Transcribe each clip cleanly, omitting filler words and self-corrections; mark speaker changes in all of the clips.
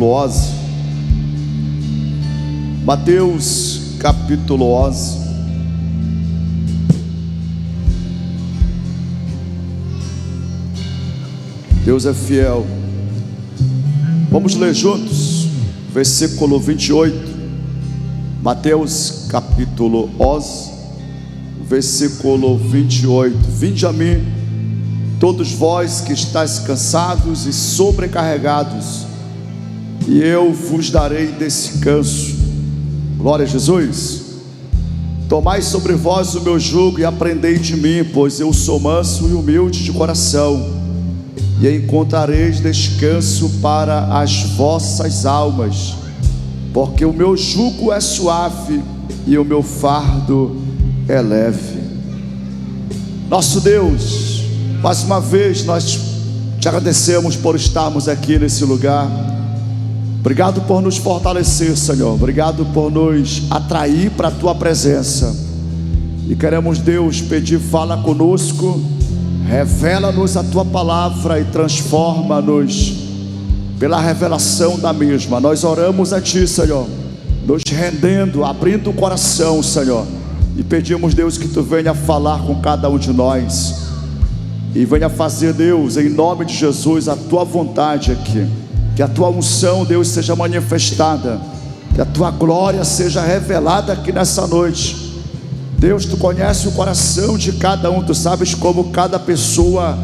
Speaker 1: 11, Mateus capítulo 11. Deus é fiel. Vamos ler juntos, versículo 28, Mateus capítulo 11, versículo 28. Vinde a mim, todos vós que estáis cansados e sobrecarregados, e eu vos darei descanso. Glória a Jesus. Tomai sobre vós o meu jugo e aprendei de mim, pois eu sou manso e humilde de coração, e encontrareis descanso para as vossas almas, porque o meu jugo é suave e o meu fardo é leve. Nosso Deus, mais uma vez nós te agradecemos por estarmos aqui nesse lugar. Obrigado por nos fortalecer, Senhor. Obrigado por nos atrair para a Tua presença. E queremos, Deus, pedir, fala conosco, revela-nos a Tua palavra e transforma-nos pela revelação da mesma. Nós oramos a Ti, Senhor, nos rendendo, abrindo o coração, Senhor, e pedimos, Deus, que Tu venha falar com cada um de nós e venha fazer, Deus, em nome de Jesus, a Tua vontade aqui. Que a Tua unção, Deus, seja manifestada, que a Tua glória seja revelada aqui nessa noite. Deus, Tu conheces o coração de cada um, Tu sabes como cada pessoa,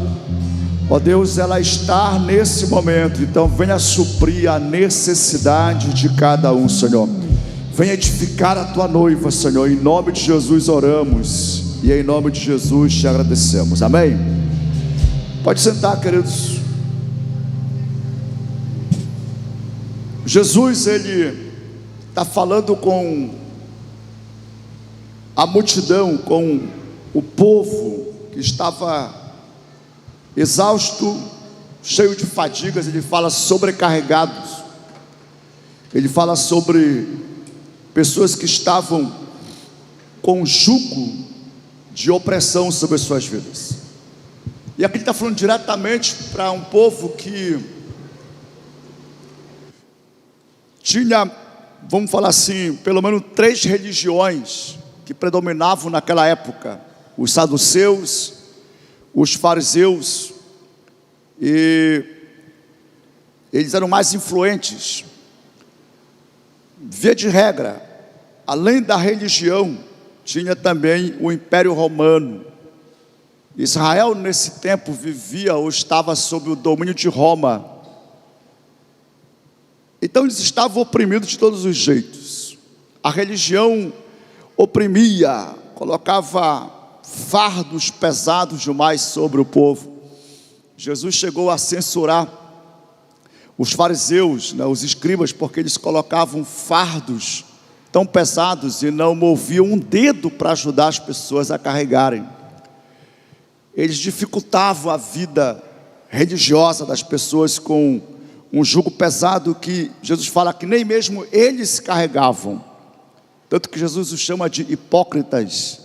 Speaker 1: ó Deus, ela está nesse momento. Então venha suprir a necessidade de cada um, Senhor. Venha edificar a Tua noiva, Senhor. Em nome de Jesus oramos e em nome de Jesus te agradecemos, amém? Pode sentar, queridos. Jesus, ele está falando com a multidão, com o povo que estava exausto, cheio de fadigas. Ele fala sobrecarregados, ele fala sobre pessoas que estavam com um jugo de opressão sobre as suas vidas. E aqui ele está falando diretamente para um povo que tinha, vamos falar assim, pelo menos 3 religiões que predominavam naquela época: os saduceus, os fariseus, e eles eram mais influentes. Via de regra, além da religião, tinha também o Império Romano. Israel nesse tempo vivia ou estava sob o domínio de Roma. Então eles estavam oprimidos de todos os jeitos. A religião oprimia, colocava fardos pesados demais sobre o povo. Jesus chegou a censurar os fariseus, os escribas, porque eles colocavam fardos tão pesados e não moviam um dedo para ajudar as pessoas a carregarem. Eles dificultavam a vida religiosa das pessoas com um jugo pesado que Jesus fala que nem mesmo eles carregavam. Tanto que Jesus os chama de hipócritas.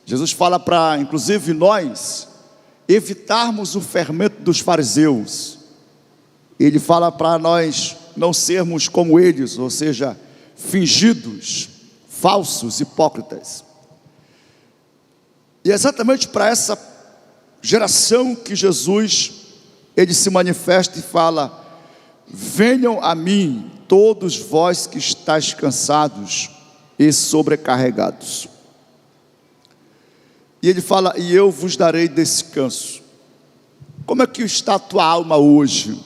Speaker 1: Jesus fala para, inclusive, nós evitarmos o fermento dos fariseus. Ele fala para nós não sermos como eles, ou seja, fingidos, falsos, hipócritas. E é exatamente para essa geração que Jesus, ele se manifesta e fala: venham a mim, todos vós que estáis cansados e sobrecarregados. E ele fala: e eu vos darei descanso. Como é que está a tua alma hoje?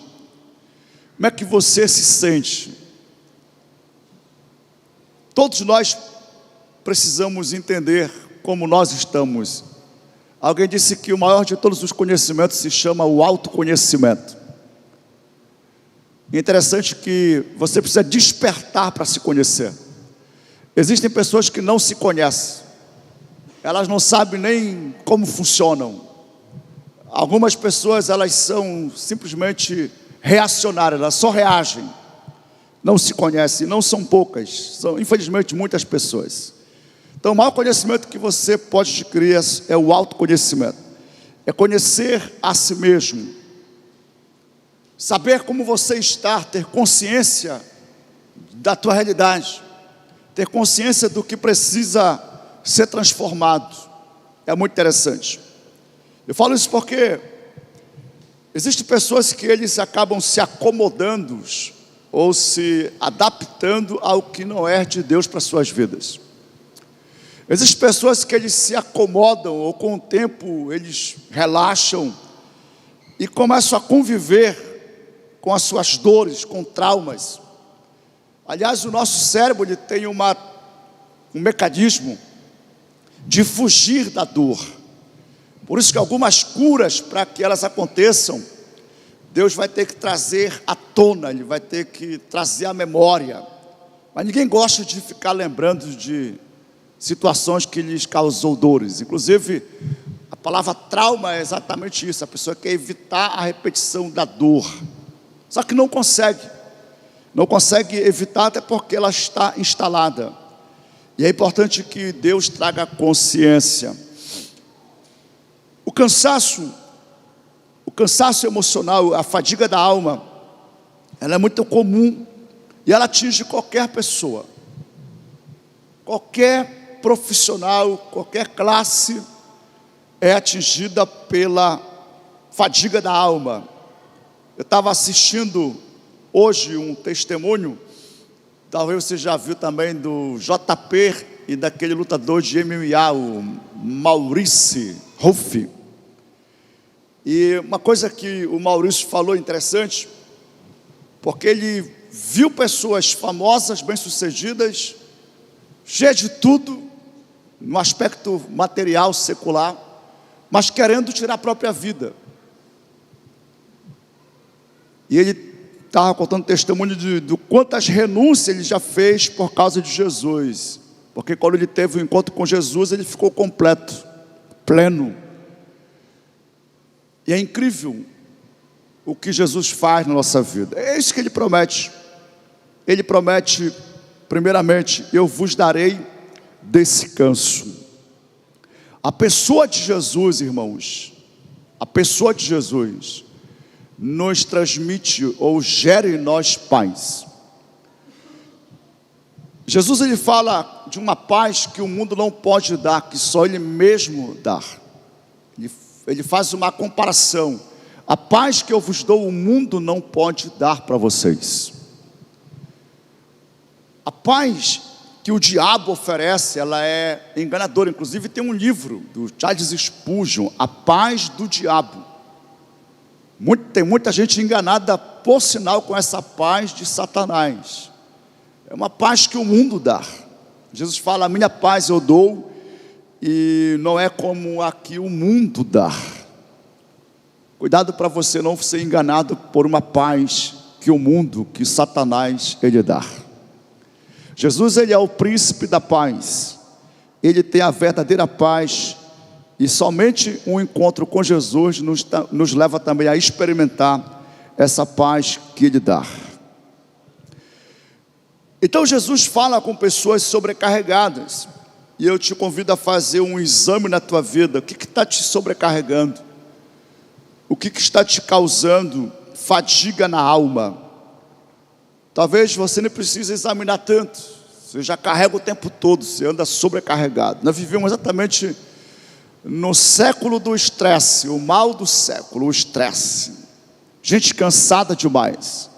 Speaker 1: Como é que você se sente? Todos nós precisamos entender como nós estamos. Alguém disse que o maior de todos os conhecimentos se chama o autoconhecimento. Interessante que você precisa despertar para se conhecer. Existem pessoas que não se conhecem, elas não sabem nem como funcionam. Algumas pessoas, elas são simplesmente reacionárias, elas só reagem, não se conhecem. Não são poucas, são infelizmente muitas pessoas. Então o maior conhecimento que você pode adquirir é o autoconhecimento, é conhecer a si mesmo. saber como você está, ter consciência da tua realidade, ter consciência do que precisa ser transformado, é muito interessante. Eu falo isso porque existem pessoas que eles acabam se acomodando ou se adaptando ao que não é de Deus para suas vidas. Existem pessoas que eles se acomodam ou com o tempo eles relaxam e começam a conviver com as suas dores, com traumas. Aliás, o nosso cérebro ele tem um mecanismo de fugir da dor. Por isso que algumas curas, para que elas aconteçam, Deus vai ter que trazer à tona, Ele vai ter que trazer à memória. Mas ninguém gosta de ficar lembrando de situações que lhes causou dores. Inclusive, a palavra trauma é exatamente isso. A pessoa quer evitar a repetição da dor. Só que não consegue. Não consegue evitar até porque ela está instalada. E é importante que Deus traga consciência. O cansaço emocional, a fadiga da alma, ela é muito comum e ela atinge qualquer pessoa, qualquer profissional, qualquer classe é atingida pela fadiga da alma. Eu estava assistindo hoje um testemunho, talvez você já viu também, do JP e daquele lutador de MMA, o Maurício Ruff. E uma coisa que o Maurício falou interessante, porque ele viu pessoas famosas, bem-sucedidas, cheias de tudo, no aspecto material, secular, mas querendo tirar a própria vida. E ele estava contando testemunho de quantas renúncias ele já fez por causa de Jesus. Porque quando ele teve o encontro com Jesus, ele ficou completo, pleno. E é incrível o que Jesus faz na nossa vida. É isso que Ele promete. Ele promete, primeiramente, eu vos darei descanso. A pessoa de Jesus, irmãos, a pessoa de Jesus nos transmite ou gera em nós paz. Jesus ele fala de uma paz que o mundo não pode dar, que só Ele mesmo dá. Ele faz uma comparação. A paz que eu vos dou, o mundo não pode dar para vocês. A paz que o diabo oferece, ela é enganadora. Inclusive tem um livro do Charles Spurgeon, A Paz do Diabo. Tem muita gente enganada, por sinal, com essa paz de Satanás. É uma paz que o mundo dá. Jesus fala, a minha paz eu dou, e não é como a que o mundo dá. Cuidado para você não ser enganado por uma paz que o mundo, que Satanás, ele dá. Jesus, ele é o príncipe da paz. Ele tem a verdadeira paz. E somente um encontro com Jesus nos leva também a experimentar essa paz que Ele dá. Então Jesus fala com pessoas sobrecarregadas. E eu te convido a fazer um exame na tua vida. O que está te sobrecarregando? O que está te causando fadiga na alma? Talvez você nem precise examinar tanto. Você já carrega o tempo todo, você anda sobrecarregado. Nós vivemos exatamente no século do estresse, o mal do século, o estresse. Gente cansada demais,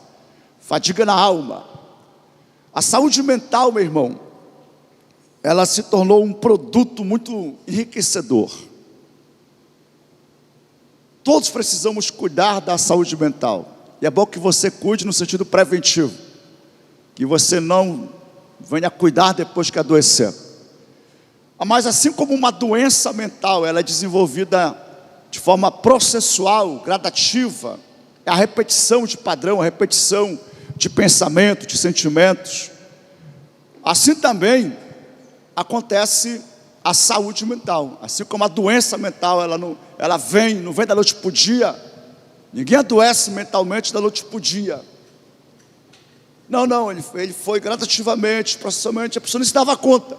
Speaker 1: fadiga na alma. A saúde mental, meu irmão, ela se tornou um produto muito enriquecedor. Todos precisamos cuidar da saúde mental. E é bom que você cuide no sentido preventivo, que você não venha cuidar depois que adoecer. Mas assim como uma doença mental, ela é desenvolvida de forma processual, gradativa, é a repetição de padrão, a repetição de pensamento, de sentimentos. Assim também acontece a saúde mental. Assim como a doença mental, não vem da noite para o dia. Ninguém adoece mentalmente da noite para o dia. Não, ele foi gradativamente, processualmente, a pessoa não se dava conta.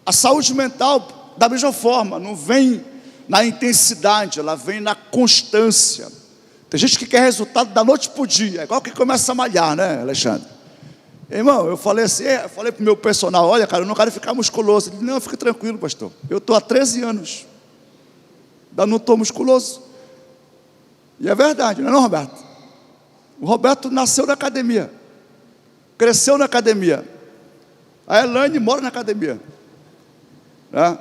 Speaker 1: A saúde mental, da mesma forma, não vem na intensidade, ela vem na constância. Tem gente que quer resultado da noite para o dia, é igual que começa a malhar, né, Alexandre? Irmão, eu falei assim, para o meu personal, olha, cara, eu não quero ficar musculoso. Ele disse, não, fique tranquilo, pastor. Eu estou há 13 anos, ainda não estou musculoso. E é verdade, não é, não, Roberto? O Roberto nasceu na academia, cresceu na academia. A Elaine mora na academia, né?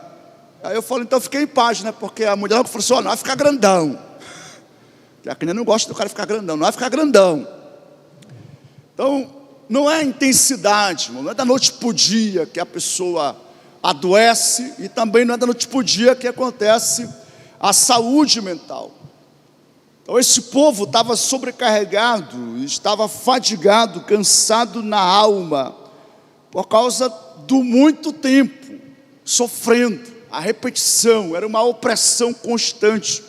Speaker 1: Aí eu falo, então fiquei em paz, né? Porque a mulher falou assim, não vai ficar grandão. Porque a criança não gosta do cara ficar grandão, não vai ficar grandão. Então, não é a intensidade, não é da noite para o dia que a pessoa adoece, e também não é da noite para o dia que acontece a saúde mental. Então esse povo estava sobrecarregado, estava fadigado, cansado na alma, por causa do muito tempo, sofrendo, a repetição, era uma opressão constante.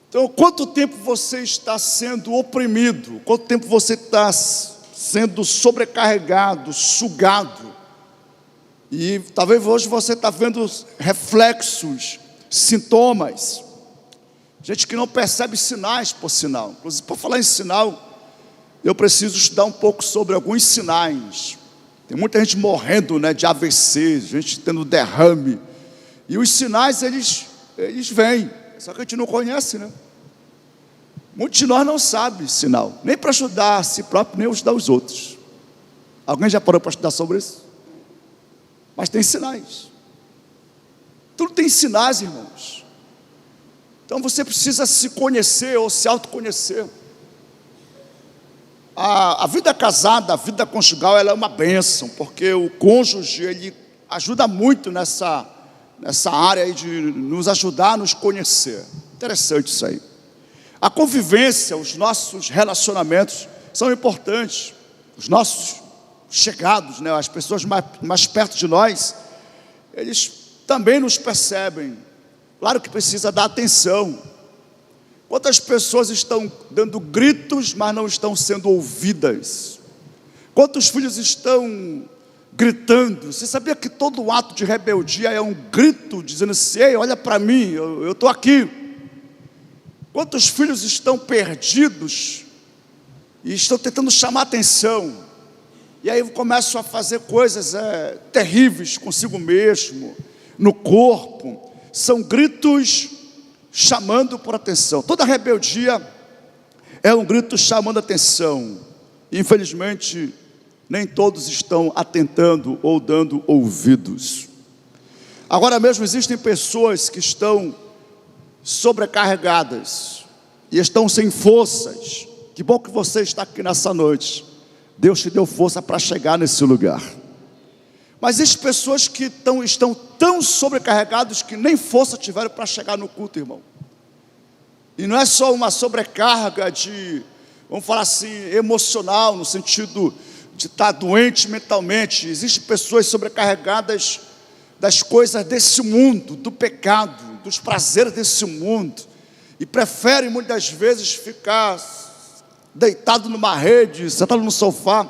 Speaker 1: Então, quanto tempo você está sendo oprimido? Quanto tempo você está sendo sobrecarregado, sugado? E talvez hoje você está vendo reflexos, sintomas. Gente que não percebe sinais por sinal. Inclusive, por falar em sinal, eu preciso estudar um pouco sobre alguns sinais. Tem muita gente morrendo, né, de AVC, gente tendo derrame. E os sinais, eles vêm. Só que a gente não conhece, né? Muitos de nós não sabem sinal, nem para ajudar a si próprio, nem ajudar os outros. Alguém já parou para estudar sobre isso? Mas tem sinais. Tudo tem sinais, irmãos. Então você precisa se conhecer ou se autoconhecer. A vida casada, a vida conjugal, ela é uma bênção, porque o cônjuge, ele ajuda muito nessa área aí de nos ajudar a nos conhecer. Interessante isso aí. A convivência, os nossos relacionamentos são importantes. Os nossos chegados, né, as pessoas mais perto de nós, eles também nos percebem. Claro que precisa dar atenção. Quantas pessoas estão dando gritos, mas não estão sendo ouvidas? Quantos filhos estão gritando? Você sabia que todo ato de rebeldia é um grito, dizendo assim, ei, olha para mim, eu estou aqui. Quantos filhos estão perdidos e estão tentando chamar atenção? E aí começam a fazer coisas terríveis consigo mesmo, no corpo. São gritos chamando por atenção. Toda rebeldia é um grito chamando atenção. Infelizmente, nem todos estão atentando ou dando ouvidos. Agora mesmo existem pessoas que estão sobrecarregadas e estão sem forças. Que bom que você está aqui nessa noite. Deus te deu força para chegar nesse lugar. Mas existem pessoas que estão tão sobrecarregadas que nem força tiveram para chegar no culto, irmão. E não é só uma sobrecarga de, vamos falar assim, emocional, no sentido de estar doente mentalmente. Existem pessoas sobrecarregadas das coisas desse mundo, do pecado, dos prazeres desse mundo, e preferem muitas vezes ficar deitado numa rede, sentado no sofá,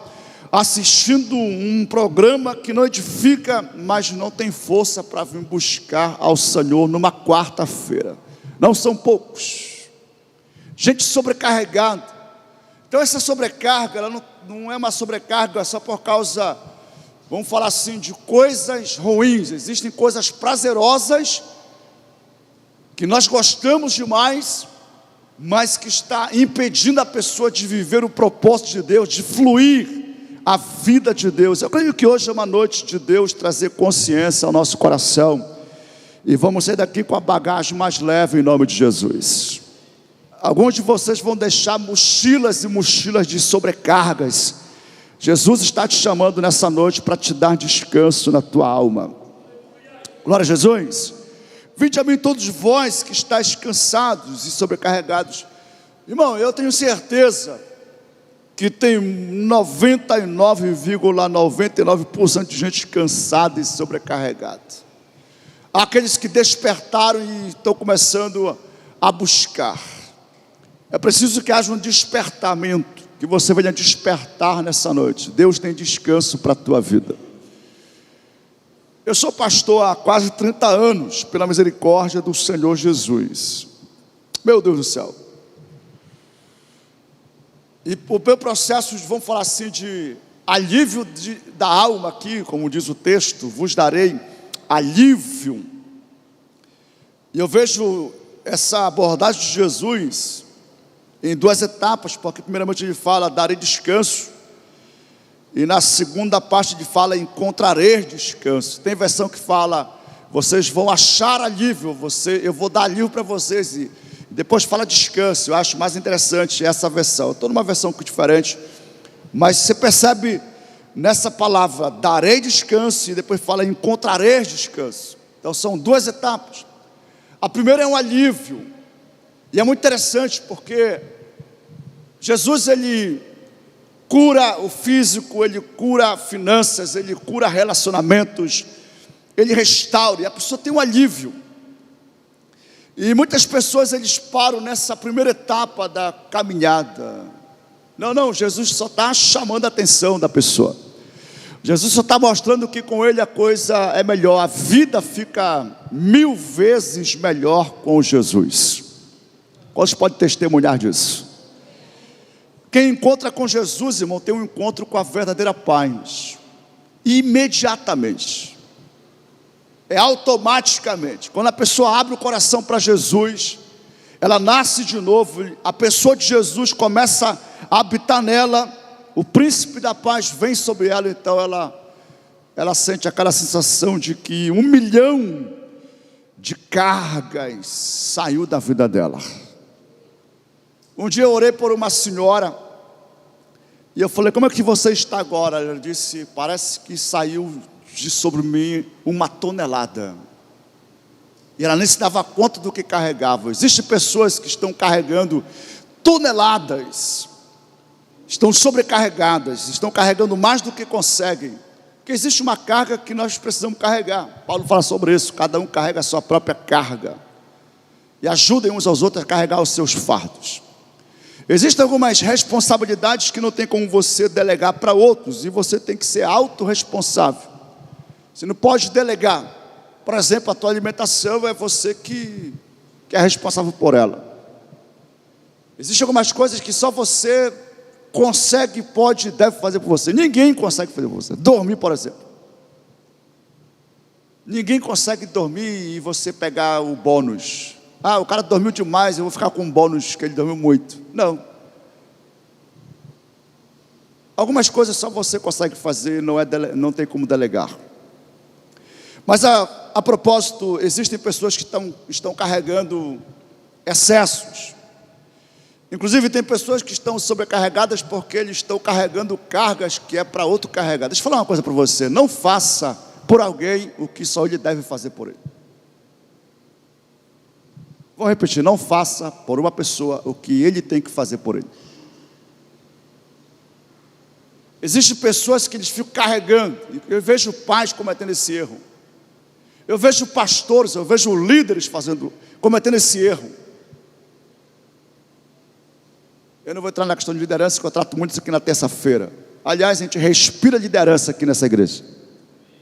Speaker 1: assistindo um programa que não edifica, mas não tem força para vir buscar ao Senhor numa quarta-feira. Não são poucos. Gente sobrecarregada. Então essa sobrecarga, ela não é uma sobrecarga só por causa, vamos falar assim, de coisas ruins. Existem coisas prazerosas que nós gostamos demais, mas que está impedindo a pessoa de viver o propósito de Deus, de fluir a vida de Deus. Eu creio que hoje é uma noite de Deus trazer consciência ao nosso coração, e vamos sair daqui com a bagagem mais leve em nome de Jesus. Alguns de vocês vão deixar mochilas e mochilas de sobrecargas. Jesus está te chamando nessa noite para te dar descanso na tua alma. Glória a Jesus. Vinde a mim todos vós que estáis cansados e sobrecarregados. Irmão, eu tenho certeza que tem 99,99% de gente cansada e sobrecarregada. Aqueles que despertaram e estão começando a buscar. É preciso que haja um despertamento, que você venha despertar nessa noite. Deus tem descanso para a tua vida. Eu sou pastor há quase 30 anos, pela misericórdia do Senhor Jesus. Meu Deus do céu, E o meu processo, vamos falar assim, de alívio da alma aqui, como diz o texto, vos darei alívio. E eu vejo essa abordagem de Jesus em duas etapas, porque primeiramente ele fala, darei descanso, e na segunda parte ele fala, encontrarei descanso. Tem versão que fala, vocês vão achar alívio, eu vou dar alívio para vocês, e depois fala descanso. Eu acho mais interessante essa versão. Eu estou numa versão diferente, mas você percebe nessa palavra, darei descanso, e depois fala, encontrarei descanso. Então são duas etapas. A primeira é um alívio, e é muito interessante, porque Jesus, ele cura o físico, ele cura finanças, ele cura relacionamentos, ele restaura, e a pessoa tem um alívio. E muitas pessoas, eles param nessa primeira etapa da caminhada. Não, Jesus só está chamando a atenção da pessoa. Jesus só está mostrando que com ele a coisa é melhor, a vida fica 1000 vezes melhor com Jesus. Quantos podem testemunhar disso? Quem encontra com Jesus, irmão, tem um encontro com a verdadeira paz, imediatamente, automaticamente. Quando a pessoa abre o coração para Jesus, ela nasce de novo, a pessoa de Jesus começa a habitar nela, o príncipe da paz vem sobre ela, então ela sente aquela sensação de que 1 milhão de cargas saiu da vida dela. Um dia eu orei por uma senhora, e eu falei, como é que você está agora? Ela disse, parece que saiu de sobre mim 1 tonelada. E ela nem se dava conta do que carregava. Existem pessoas que estão carregando toneladas, estão sobrecarregadas, estão carregando mais do que conseguem, porque existe uma carga que nós precisamos carregar. Paulo fala sobre isso, cada um carrega a sua própria carga, e ajudem uns aos outros a carregar os seus fardos. Existem algumas responsabilidades que não tem como você delegar para outros, e você tem que ser autorresponsável. Você não pode delegar. Por exemplo, a tua alimentação é você que é responsável por ela. Existem algumas coisas que só você consegue, pode e deve fazer por você. Ninguém consegue fazer por você. Dormir, por exemplo. Ninguém consegue dormir e você pegar o bônus. O cara dormiu demais, eu vou ficar com um bônus que ele dormiu muito. Não. Algumas coisas só você consegue fazer, não tem como delegar. Mas a propósito, existem pessoas que estão carregando excessos. Inclusive tem pessoas que estão sobrecarregadas porque eles estão carregando cargas que é para outro carregar. Deixa eu falar uma coisa para você, não faça por alguém o que só ele deve fazer por ele. Vou repetir, não faça por uma pessoa o que ele tem que fazer por ele. Existem pessoas que eles ficam carregando, eu vejo pais cometendo esse erro. Eu vejo pastores, eu vejo líderes cometendo esse erro. Eu não vou entrar na questão de liderança, que eu trato muito isso aqui na terça-feira. Aliás, a gente respira liderança aqui nessa igreja.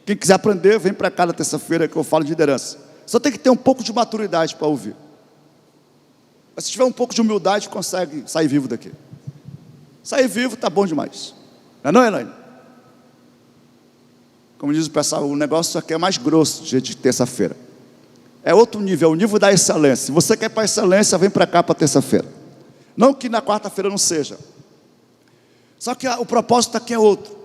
Speaker 1: Quem quiser aprender, vem para cá na terça-feira que eu falo de liderança. Só tem que ter um pouco de maturidade para ouvir. Mas se tiver um pouco de humildade, consegue sair vivo daqui. Sair vivo está bom demais. Não é, Elaine? Como diz o pessoal, o negócio aqui é mais grosso, dia de terça-feira. É outro nível, é o nível da excelência. Se você quer para a excelência, vem para cá para terça-feira. Não que na quarta-feira não seja. Só que o propósito aqui é outro.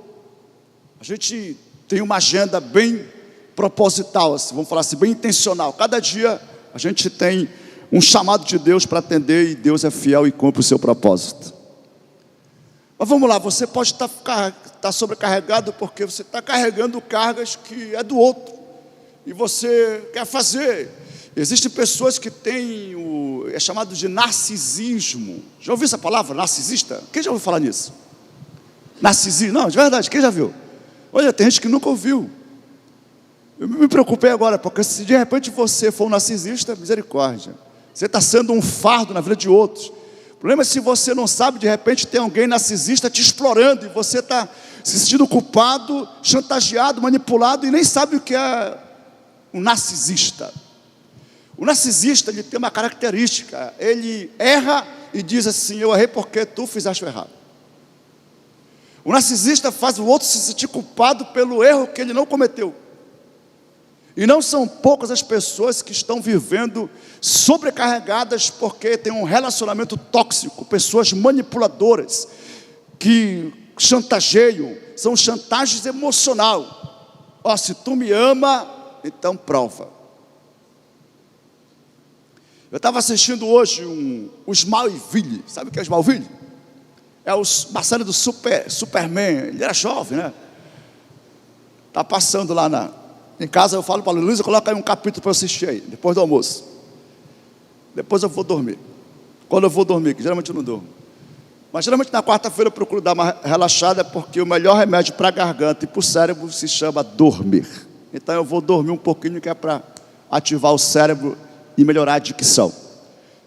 Speaker 1: A gente tem uma agenda bem proposital, assim, vamos falar assim, bem intencional. Cada dia a gente tem um chamado de Deus para atender, e Deus é fiel e cumpre o seu propósito. Mas vamos lá, você pode estar sobrecarregado porque você está carregando cargas que é do outro, e você quer fazer. Existem pessoas que têm é chamado de narcisismo. Já ouviu essa palavra, narcisista? Quem já ouviu falar nisso? Narcisismo, não, de verdade, quem já viu? Olha, tem gente que nunca ouviu. Eu me preocupei agora, porque se de repente você for um narcisista, misericórdia, você está sendo um fardo na vida de outros. O problema é se você não sabe, de repente tem alguém narcisista te explorando, e você está se sentindo culpado, chantageado, manipulado, e nem sabe o que é um narcisista. O narcisista, ele tem uma característica, ele erra e diz assim, eu errei porque tu fizeste o errado. O narcisista faz o outro se sentir culpado pelo erro que ele não cometeu. E não são poucas as pessoas que estão vivendo sobrecarregadas porque tem um relacionamento tóxico, pessoas manipuladoras, que chantageiam, são chantagens emocional. Ó, se tu me ama, então prova. Eu estava assistindo hoje o Smallville. Sabe o que é Smallville? É uma série do Superman. Ele era jovem, né? Está passando lá em casa. Eu falo para a Luísa, coloca aí um capítulo para eu assistir aí, depois do almoço. Depois eu vou dormir. Quando eu vou dormir, que geralmente eu não durmo. Mas geralmente na quarta-feira eu procuro dar uma relaxada, porque o melhor remédio para a garganta e para o cérebro se chama dormir. Então eu vou dormir um pouquinho, que é para ativar o cérebro e melhorar a dicção.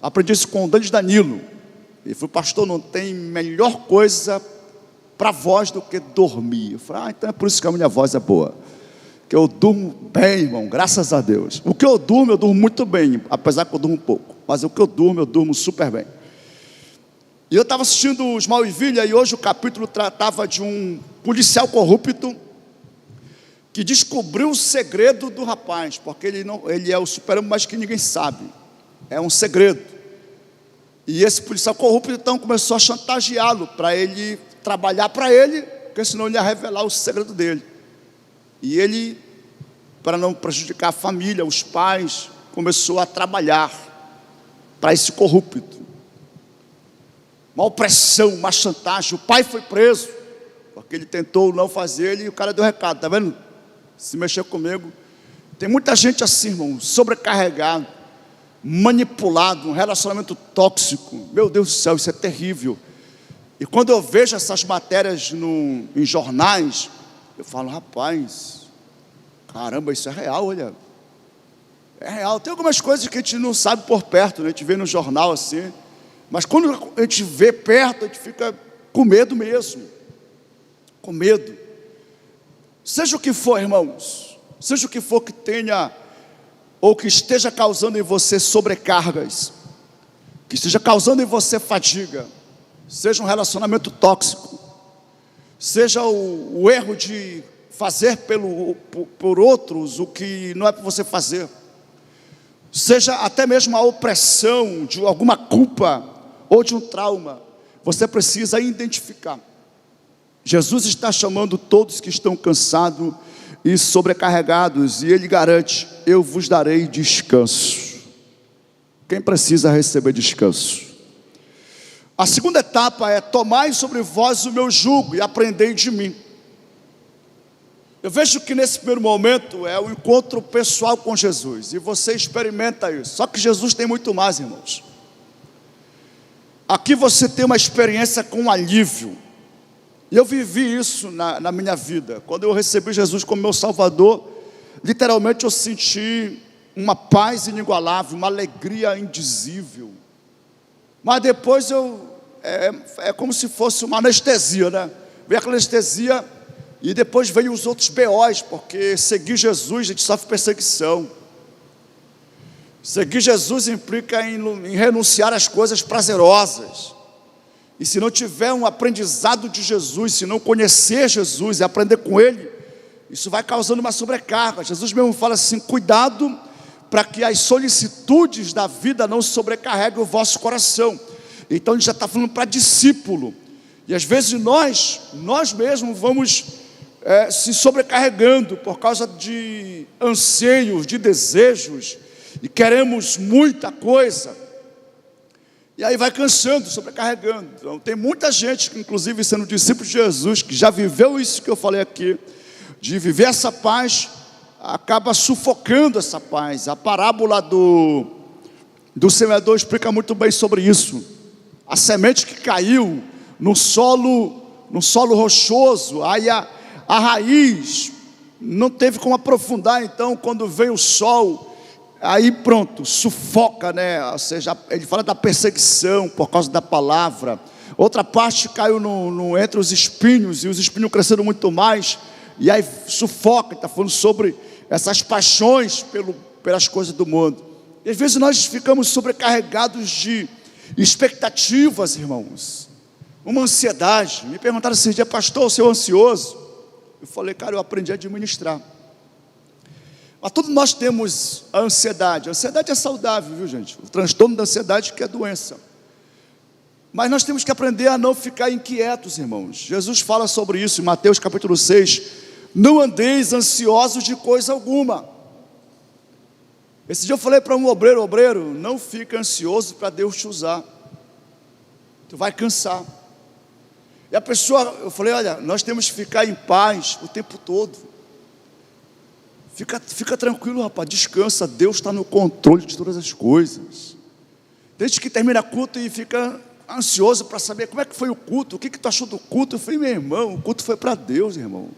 Speaker 1: Aprendi isso com o Dani Danilo. Ele falou: pastor, não tem melhor coisa para a voz do que dormir. Eu falei: então é por isso que a minha voz é boa, que eu durmo bem, irmão, graças a Deus. O que eu durmo muito bem, apesar que eu durmo pouco, mas o que eu durmo super bem. E eu estava assistindo o Smallville, e hoje o capítulo tratava de um policial corrupto que descobriu o segredo do rapaz, porque ele é o super-homem, mas que ninguém sabe, é um segredo. E esse policial corrupto então começou a chantageá-lo para ele trabalhar para ele, porque senão ele ia revelar o segredo dele. E ele, para não prejudicar a família, os pais, começou a trabalhar para esse corrupto. Uma opressão, uma chantagem. O pai foi preso porque ele tentou não fazer, e o cara deu recado, tá vendo? Se mexer comigo. Tem muita gente assim, irmão, sobrecarregado, manipulado, um relacionamento tóxico. Meu Deus do céu, isso é terrível. E quando eu vejo essas matérias em jornais, eu falo: rapaz, caramba, isso é real, olha. É real. Tem algumas coisas que a gente não sabe por perto, né? A gente vê no jornal assim, mas quando a gente vê perto, a gente fica com medo mesmo. Com medo. Seja o que for, irmãos, seja o que for que tenha, ou que esteja causando em você sobrecargas, que esteja causando em você fadiga, seja um relacionamento tóxico, seja o erro de fazer por outros o que não é para você fazer, seja até mesmo a opressão de alguma culpa ou de um trauma, você precisa identificar. Jesus está chamando todos que estão cansados e sobrecarregados, e Ele garante: eu vos darei descanso. Quem precisa receber descanso? A segunda etapa é: tomai sobre vós o meu jugo e aprendei de mim. Eu vejo que nesse primeiro momento é o encontro pessoal com Jesus, e você experimenta isso. Só que Jesus tem muito mais, irmãos. Aqui você tem uma experiência com alívio. E eu vivi isso na minha vida. Quando eu recebi Jesus como meu Salvador, literalmente eu senti uma paz inigualável, uma alegria indizível. Mas depois é como se fosse uma anestesia, né? Veio aquela anestesia, e depois veio os outros BOs, porque seguir Jesus, a gente sofre perseguição. Seguir Jesus implica em renunciar às coisas prazerosas. E se não tiver um aprendizado de Jesus, se não conhecer Jesus e aprender com Ele, isso vai causando uma sobrecarga. Jesus mesmo fala assim: cuidado para que as solicitudes da vida não sobrecarreguem o vosso coração. Então ele já está falando para discípulo. E às vezes nós mesmos vamos se sobrecarregando por causa de anseios, de desejos, e queremos muita coisa. E aí vai cansando, sobrecarregando. Então tem muita gente, inclusive sendo discípulo de Jesus, que já viveu isso que eu falei aqui, de viver essa paz, acaba sufocando essa paz. A parábola do semeador explica muito bem sobre isso. A semente que caiu no solo rochoso, aí a raiz não teve como aprofundar. Então quando veio o sol, aí pronto, sufoca, né? Ou seja, ele fala da perseguição por causa da palavra. Outra parte caiu entre os espinhos, e os espinhos cresceram muito mais, e aí sufoca. Está falando sobre essas paixões pelas coisas do mundo. E às vezes nós ficamos sobrecarregados de expectativas, irmãos. uma ansiedade. Me perguntaram esses dias: pastor, você é ansioso? Eu falei: cara, eu aprendi a administrar. Mas todos nós temos a ansiedade. A ansiedade é saudável, viu, gente? O transtorno da ansiedade que é doença. Mas nós temos que aprender a não ficar inquietos, irmãos. Jesus fala sobre isso em Mateus capítulo 6. Não andeis ansiosos de coisa alguma. Esse dia eu falei para um obreiro, não fica ansioso para Deus te usar. Tu vai cansar. E a pessoa, eu falei: olha, nós temos que ficar em paz o tempo todo. Fica tranquilo, rapaz, descansa, Deus está no controle de todas as coisas. Tem gente que termina culto e fica ansioso para saber como é que foi o culto, o que tu achou do culto. Eu falei: meu irmão, o culto foi para Deus, irmão.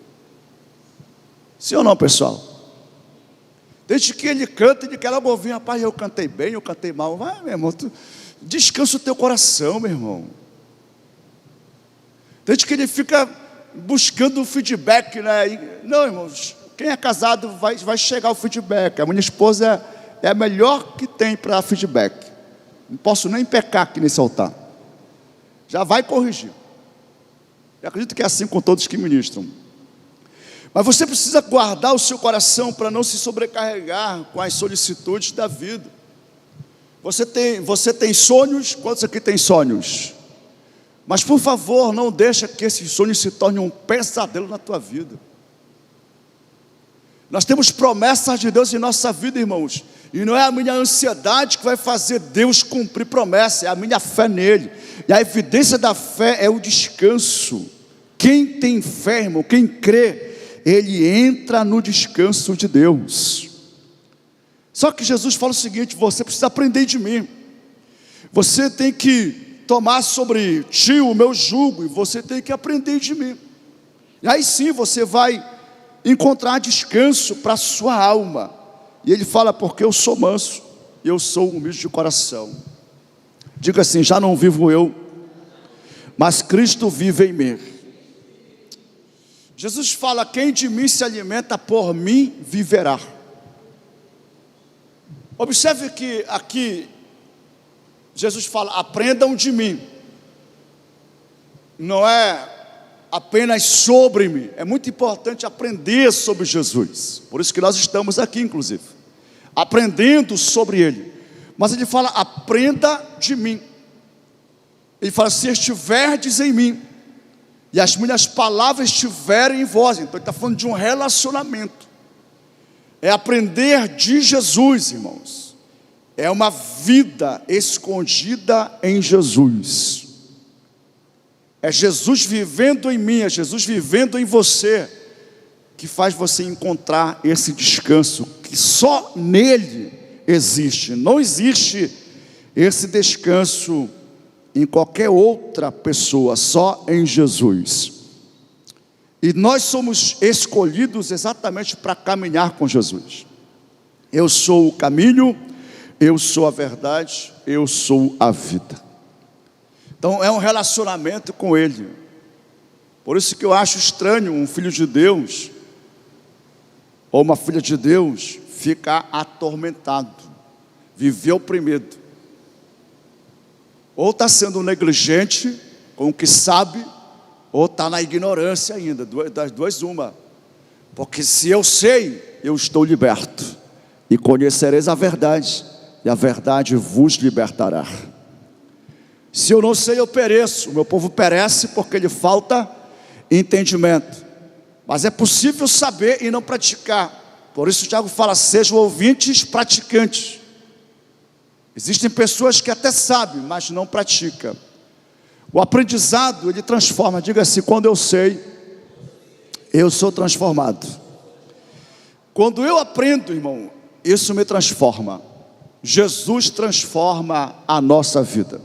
Speaker 1: Sim ou não, pessoal? Tem gente que ele canta e ele quer logo ouvir: rapaz, eu cantei bem, eu cantei mal. Vai, meu irmão, descansa o teu coração, meu irmão. Tem gente que ele fica buscando o feedback, né? Não, irmãos, quem é casado vai chegar o feedback. A minha esposa é a melhor que tem para feedback. Não posso nem pecar aqui nesse altar. Já vai corrigir. Eu acredito que é assim com todos que ministram. Mas você precisa guardar o seu coração para não se sobrecarregar com as solicitudes da vida. Você tem sonhos? Quantos aqui têm sonhos? Mas por favor, não deixa que esses sonhos se tornem um pesadelo na tua vida. Nós temos promessas de Deus em nossa vida, irmãos. E não é a minha ansiedade que vai fazer Deus cumprir promessa, é a minha fé nele. E a evidência da fé é o descanso. Quem tem fé, irmão, quem crê, ele entra no descanso de Deus. Só que Jesus fala o seguinte: você precisa aprender de mim. Você tem que tomar sobre ti o meu jugo, e você tem que aprender de mim. E aí sim você vai encontrar descanso para a sua alma. E ele fala: porque eu sou manso, eu sou humilde de coração. Diga assim: já não vivo eu, mas Cristo vive em mim. Jesus fala: quem de mim se alimenta, por mim viverá. Observe que aqui Jesus fala: aprendam de mim. Não é apenas sobre mim. É muito importante aprender sobre Jesus. Por isso que nós estamos aqui, inclusive, aprendendo sobre Ele. Mas Ele fala: aprenda de mim. Ele fala: se estiverdes em mim, e as minhas palavras estiverem em vós. Então Ele está falando de um relacionamento. É aprender de Jesus, irmãos. É uma vida escondida em Jesus. É Jesus vivendo em mim, é Jesus vivendo em você, que faz você encontrar esse descanso, que só nele existe. Não existe esse descanso em qualquer outra pessoa, só em Jesus. E nós somos escolhidos exatamente para caminhar com Jesus. Eu sou o caminho, eu sou a verdade, eu sou a vida. Então é um relacionamento com Ele. Por isso que eu acho estranho um filho de Deus ou uma filha de Deus ficar atormentado, viver oprimido. Ou está sendo negligente com o que sabe, ou está na ignorância ainda. Das duas uma. Porque se eu sei, eu estou liberto. E conhecereis a verdade, e a verdade vos libertará. Se eu não sei, eu pereço. O meu povo perece porque lhe falta entendimento. Mas é possível saber e não praticar. Por isso o Tiago fala: sejam ouvintes praticantes. Existem pessoas que até sabem, mas não praticam. O aprendizado, ele transforma. Diga assim: quando eu sei, eu sou transformado. Quando eu aprendo, irmão, isso me transforma. Jesus transforma a nossa vida.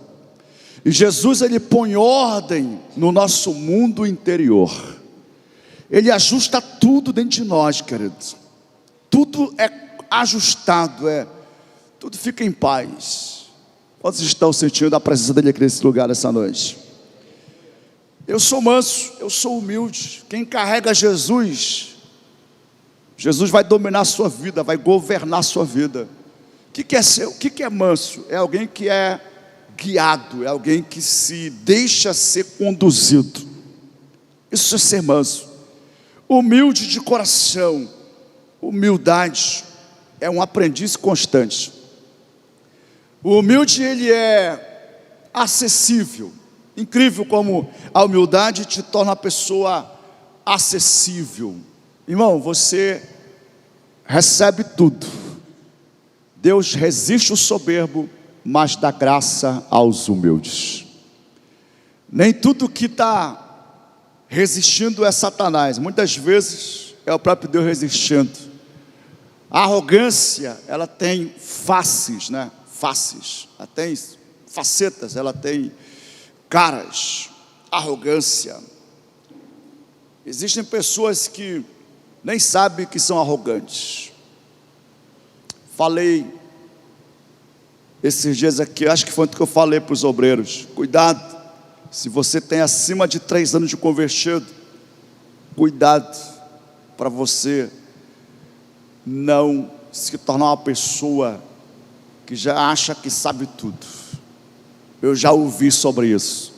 Speaker 1: E Jesus, ele põe ordem no nosso mundo interior. Ele ajusta tudo dentro de nós, queridos. Tudo é ajustado, tudo fica em paz. Quantos estão sentindo a presença dele aqui nesse lugar essa noite? Eu sou manso, eu sou humilde. Quem carrega Jesus, Jesus vai dominar a sua vida, vai governar a sua vida. O que é manso? É alguém que é guiado, é alguém que se deixa ser conduzido. Isso é ser manso. Humilde de coração. Humildade é um aprendiz constante. O humilde, ele é acessível. Incrível como a humildade te torna uma pessoa acessível. Irmão, você recebe tudo. Deus resiste o soberbo, mas dá graça aos humildes. Nem tudo que está resistindo é Satanás. Muitas vezes é o próprio Deus resistindo. A arrogância, ela tem faces, né? Faces. Ela tem facetas, ela tem caras. Arrogância. Existem pessoas que nem sabem que são arrogantes. Falei esses dias aqui, acho que foi o que eu falei para os obreiros. Cuidado, se você tem acima de 3 anos de convertido, cuidado para você não se tornar uma pessoa que já acha que sabe tudo. Eu já ouvi sobre isso.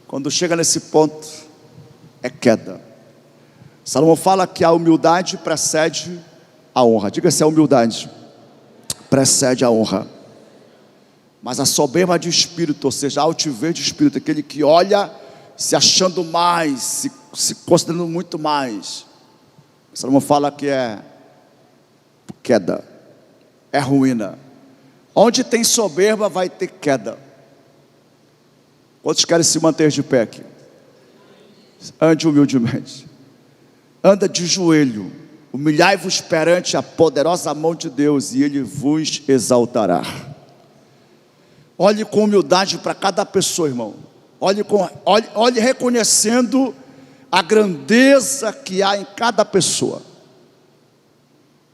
Speaker 1: Quando chega nesse ponto, é queda. Salomão fala que a humildade precede a honra. Diga-se, a humildade precede a honra. Mas a soberba de espírito, ou seja, a altivez de espírito, aquele que olha se achando mais, se considerando muito mais. Salomão fala que é queda, é ruína. Onde tem soberba vai ter queda. Quantos querem se manter de pé aqui? Ande humildemente. Anda de joelho. Humilhai-vos perante a poderosa mão de Deus e Ele vos exaltará. Olhe com humildade para cada pessoa, irmão. Olhe reconhecendo a grandeza que há em cada pessoa.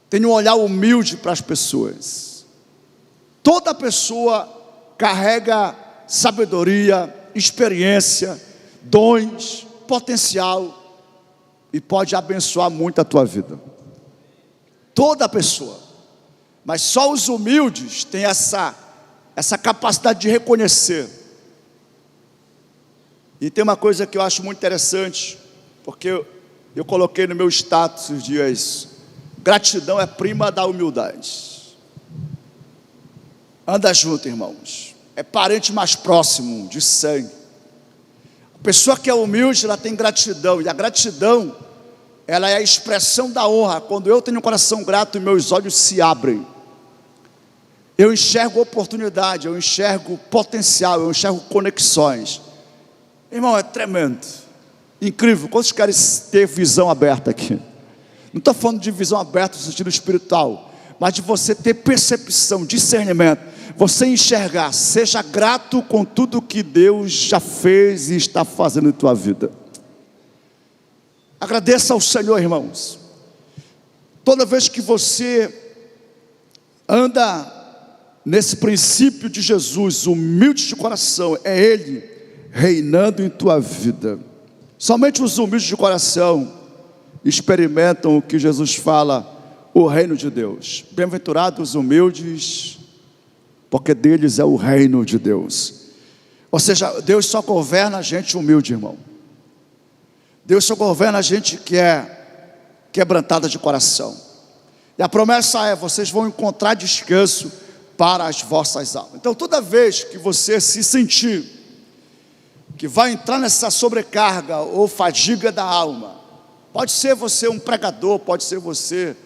Speaker 1: Tenha um olhar humilde para as pessoas. Toda pessoa carrega sabedoria, experiência, dons, potencial, e pode abençoar muito a tua vida. Toda pessoa. Mas só os humildes têm essa capacidade de reconhecer. E tem uma coisa que eu acho muito interessante, porque eu coloquei no meu status esses dias: gratidão é prima da humildade. Anda junto, irmãos. É parente mais próximo de sangue. A pessoa que é humilde, ela tem gratidão. E a gratidão, ela é a expressão da honra. Quando eu tenho um coração grato, meus olhos se abrem. Eu enxergo oportunidade, eu enxergo potencial, eu enxergo conexões. Irmão, é tremendo, incrível. Quantos querem ter visão aberta aqui? Não estou falando de visão aberta no sentido espiritual, mas de você ter percepção, discernimento, você enxergar. Seja grato com tudo que Deus já fez e está fazendo em tua vida. Agradeça ao Senhor, irmãos. Toda vez que você anda nesse princípio de Jesus, humilde de coração, é Ele reinando em tua vida. Somente os humildes de coração experimentam o que Jesus fala, o reino de Deus. Bem-aventurados os humildes, porque deles é o reino de Deus. Ou seja, Deus só governa a gente humilde, irmão. Deus só governa a gente que é quebrantada de coração. E a promessa é: vocês vão encontrar descanso para as vossas almas. Então, toda vez que você se sentir que vai entrar nessa sobrecarga ou fadiga da alma, pode ser você um pregador, pode ser você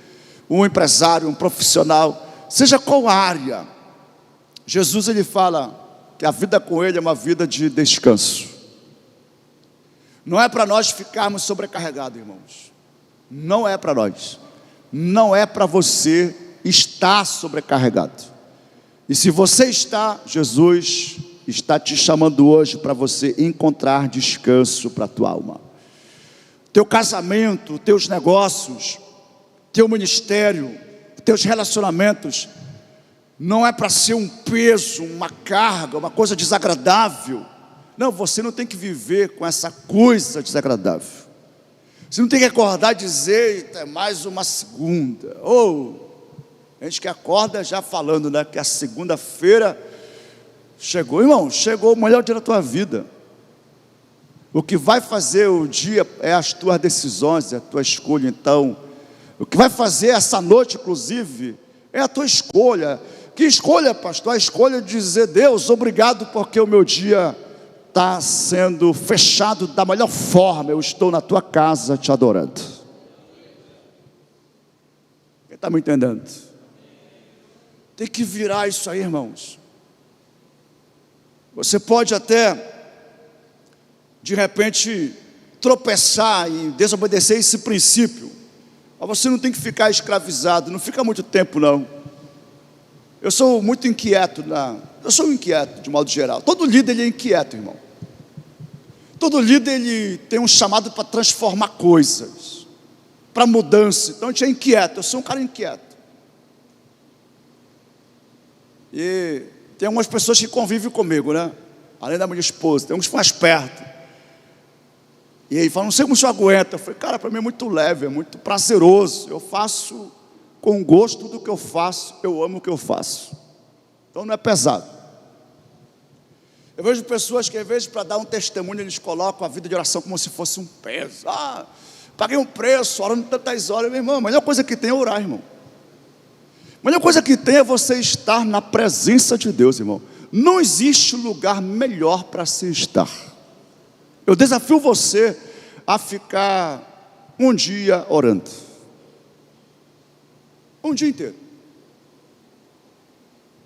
Speaker 1: um empresário, um profissional, seja qual área, Jesus, ele fala que a vida com Ele é uma vida de descanso. Não é para nós ficarmos sobrecarregados, irmãos. Não é para nós. Não é para você estar sobrecarregado. E se você está, Jesus está te chamando hoje para você encontrar descanso para a tua alma. Teu casamento, teus negócios, teu ministério, teus relacionamentos, não é para ser um peso, uma carga, uma coisa desagradável. Não, você não tem que viver com essa coisa desagradável. Você não tem que acordar e dizer: é mais uma segunda. Ou a gente que acorda já falando, né, que a segunda-feira Chegou, irmão, chegou o melhor dia da tua vida. O que vai fazer o dia é as tuas decisões, é a tua escolha. Então, o que vai fazer essa noite, inclusive, é a tua escolha. Que escolha, pastor? A escolha de dizer: Deus, obrigado, porque o meu dia está sendo fechado da melhor forma. Eu estou na tua casa te adorando. Quem está me entendendo? Tem que virar isso aí, irmãos. Você pode até, de repente, tropeçar e desobedecer esse princípio, mas você não tem que ficar escravizado. Não fica muito tempo, não. Eu sou muito inquieto, eu sou inquieto de modo geral. Todo líder ele é inquieto, irmão. Todo líder ele tem um chamado para transformar coisas, para mudança. Então a gente é inquieto. Eu sou um cara inquieto. E tem algumas pessoas que convivem comigo, né? Além da minha esposa, tem uns que mais perto. E aí falam: não sei como o senhor aguenta. Eu falei: cara, para mim é muito leve, é muito prazeroso. Eu faço com gosto do que eu faço, eu amo o que eu faço. Então não é pesado. Eu vejo pessoas que, às vezes, para dar um testemunho, eles colocam a vida de oração como se fosse um peso. Paguei um preço, orando tantas horas. Meu irmão, a melhor coisa que tem é orar, irmão. A melhor coisa que tem é você estar na presença de Deus, irmão. Não existe lugar melhor para se estar. Eu desafio você a ficar um dia orando. Um dia inteiro.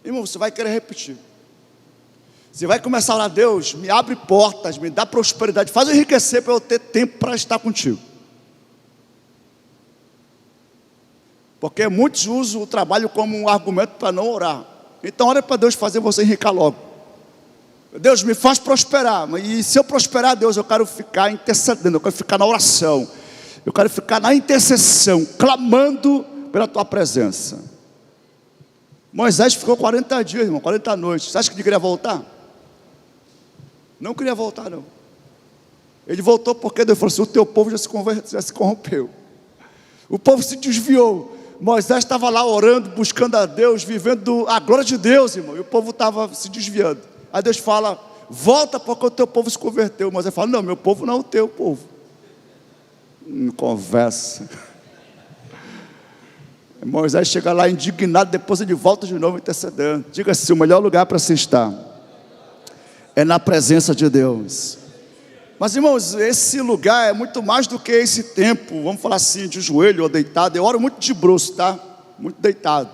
Speaker 1: Irmão, você vai querer repetir. Você vai começar a orar: Deus, me abre portas, me dá prosperidade, faz eu enriquecer para eu ter tempo para estar contigo. Porque muitos usam o trabalho como um argumento para não orar. Então ora para Deus fazer você enricar logo. Deus, me faz prosperar. E se eu prosperar, Deus, eu quero ficar intercedendo, eu quero ficar na oração, eu quero ficar na intercessão, clamando pela tua presença. Moisés ficou 40 dias, irmão, 40 noites. Você acha que ele queria voltar? Não queria voltar, não. Ele voltou porque Deus falou assim: o teu povo já se corrompeu. O povo se desviou. Moisés estava lá orando, buscando a Deus, vivendo a glória de Deus, irmão. E o povo estava se desviando. Aí Deus fala: volta porque o teu povo se converteu. Moisés fala: não, meu povo não é o teu povo. Conversa. Moisés chega lá indignado, depois ele volta de novo intercedendo. Diga assim: o melhor lugar para se estar é na presença de Deus. Mas, irmãos, esse lugar é muito mais do que esse tempo, vamos falar assim, de joelho ou deitado. Eu oro muito de bruço, tá? Muito deitado.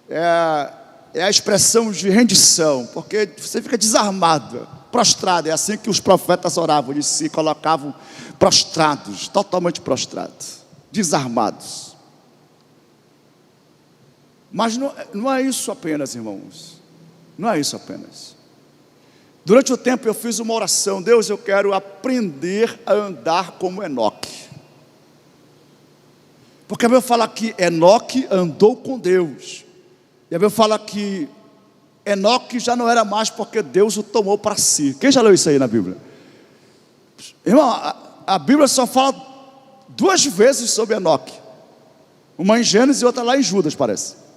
Speaker 1: É a expressão de rendição, porque você fica desarmado, prostrado. É assim que os profetas oravam, eles se colocavam prostrados, totalmente prostrados, desarmados. Mas não é isso apenas, irmãos. Não é isso apenas. Durante o tempo eu fiz uma oração: Deus, eu quero aprender a andar como Enoque. Porque a Bíblia fala que Enoque andou com Deus. E a Bíblia fala que Enoque já não era mais, porque Deus o tomou para si. Quem já leu isso aí na Bíblia? Irmão, a Bíblia só fala 2 vezes sobre Enoque. Uma em Gênesis e outra lá em Judas, parece.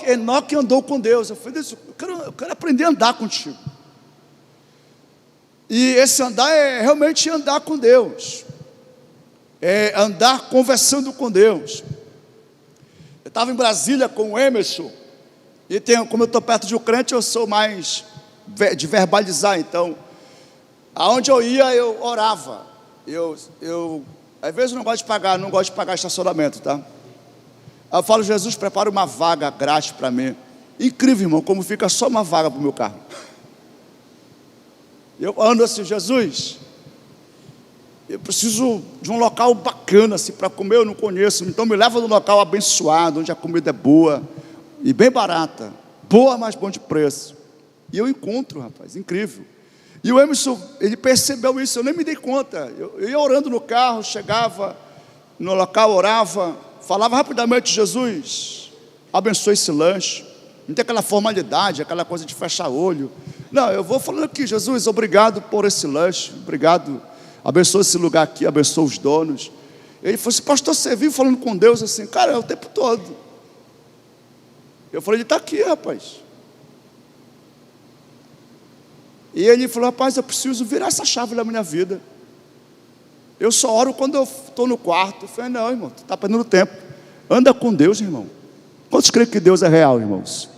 Speaker 1: Enoque andou com Deus. Eu falei: eu quero aprender a andar contigo. E esse andar é realmente andar com Deus, é andar conversando com Deus. Eu estava em Brasília com o Emerson. E como eu estou perto de um crente, eu sou mais de verbalizar. Então, aonde eu ia, eu orava. Às vezes eu não gosto de pagar estacionamento, tá? Eu falo: Jesus, prepara uma vaga grátis para mim. Incrível, irmão, como fica só uma vaga para o meu carro. Eu ando assim: Jesus, eu preciso de um local bacana assim, para comer, eu não conheço. Então me leva num local abençoado, onde a comida é boa e bem barata. Boa, mas bom de preço. E eu encontro, rapaz, incrível. E o Emerson, ele percebeu isso, eu nem me dei conta. Eu ia orando no carro, chegava no local, orava, falava rapidamente: Jesus, abençoe esse lanche. Não tem aquela formalidade, aquela coisa de fechar olho. Não, eu vou falando aqui: Jesus, obrigado por esse lanche, obrigado, abençoe esse lugar aqui, abençoe os donos. Ele falou assim: pastor, você vive falando com Deus assim? Cara, é o tempo todo. Eu falei: ele está aqui, rapaz. E ele falou: rapaz, eu preciso virar essa chave na minha vida. Eu só oro quando eu estou no quarto. Eu falei: não, irmão, tu está perdendo tempo. Anda com Deus, irmão. Quantos creem que Deus é real, irmãos?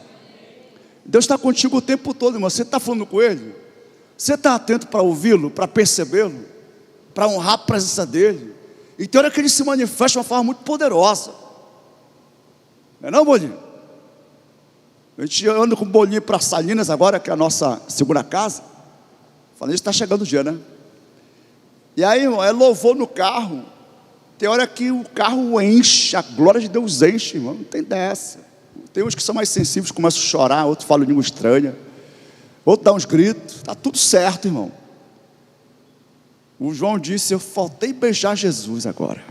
Speaker 1: Deus está contigo o tempo todo, irmão. Você está falando com Ele? Você está atento para ouvi-lo, para percebê-lo, para honrar a presença dEle? E tem hora que Ele se manifesta de uma forma muito poderosa. Não é não, Bolinho? A gente anda com o Bolinho para Salinas agora, que é a nossa segunda casa. Falando, está chegando o dia, né? E aí, irmão, é louvor no carro. Tem hora que o carro enche, a glória de Deus enche, irmão. Não tem dessa. Tem uns que são mais sensíveis, começam a chorar, outros falam língua estranha, outro dá uns gritos. Está tudo certo, irmão. O João disse: eu faltei beijar Jesus agora.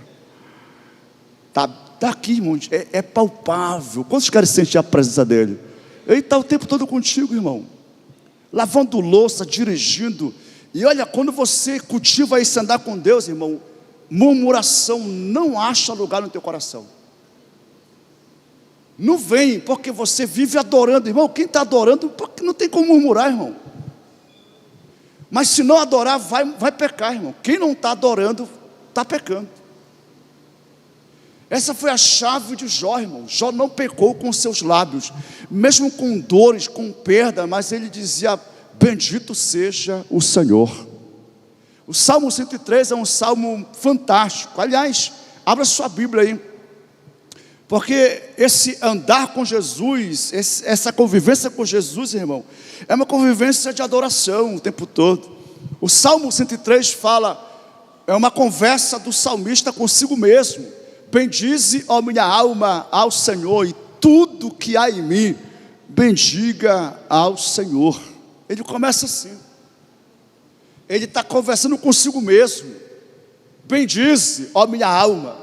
Speaker 1: Está aqui, irmão, é palpável. Quantos querem sentir a presença dEle? Ele está o tempo todo contigo, irmão. Lavando louça, dirigindo. E olha, quando você cultiva esse andar com Deus, irmão, murmuração não acha lugar no teu coração. Não vem, porque você vive adorando, irmão. Quem está adorando, porque não tem como murmurar, irmão. Mas se não adorar, vai pecar, irmão. Quem não está adorando, está pecando. Essa foi a chave de Jó, irmão. Jó não pecou com seus lábios, mesmo com dores, com perda, mas ele dizia: bendito seja o Senhor. O Salmo 103 é um salmo fantástico. Aliás, abra sua Bíblia aí, porque esse andar com Jesus, essa convivência com Jesus, irmão, é uma convivência de adoração o tempo todo. O Salmo 103 fala, é uma conversa do salmista consigo mesmo: bendize, ó minha alma, ao Senhor, e tudo que há em mim, bendiga ao Senhor. Ele começa assim. Ele está conversando consigo mesmo: bendize, ó minha alma.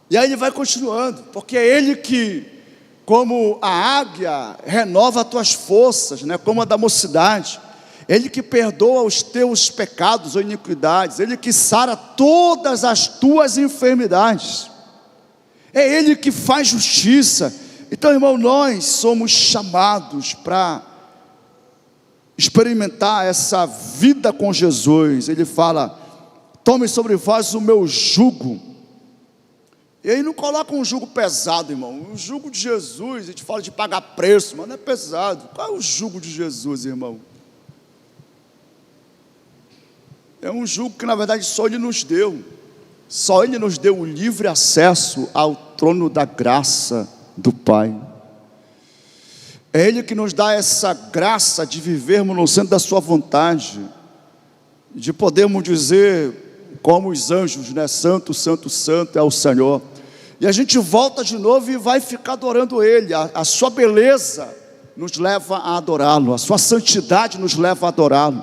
Speaker 1: E aí ele vai continuando, porque é Ele que, como a águia, renova as tuas forças, né? Como a da mocidade. Ele que perdoa os teus pecados ou iniquidades. Ele que sara todas as tuas enfermidades. É Ele que faz justiça. Então, irmão, nós somos chamados para experimentar essa vida com Jesus. Ele fala: tome sobre vós o meu jugo. E aí não coloca um jugo pesado, irmão. O jugo de Jesus, a gente fala de pagar preço, mas não é pesado. Qual é o jugo de Jesus, irmão? É um jugo que na verdade só Ele nos deu. Só Ele nos deu o livre acesso ao trono da graça do Pai. É Ele que nos dá essa graça de vivermos no centro da sua vontade, de podermos dizer como os anjos, né? Santo, santo, santo é o Senhor. E a gente volta de novo e vai ficar adorando Ele. A sua beleza nos leva a adorá-lo, a sua santidade nos leva a adorá-lo.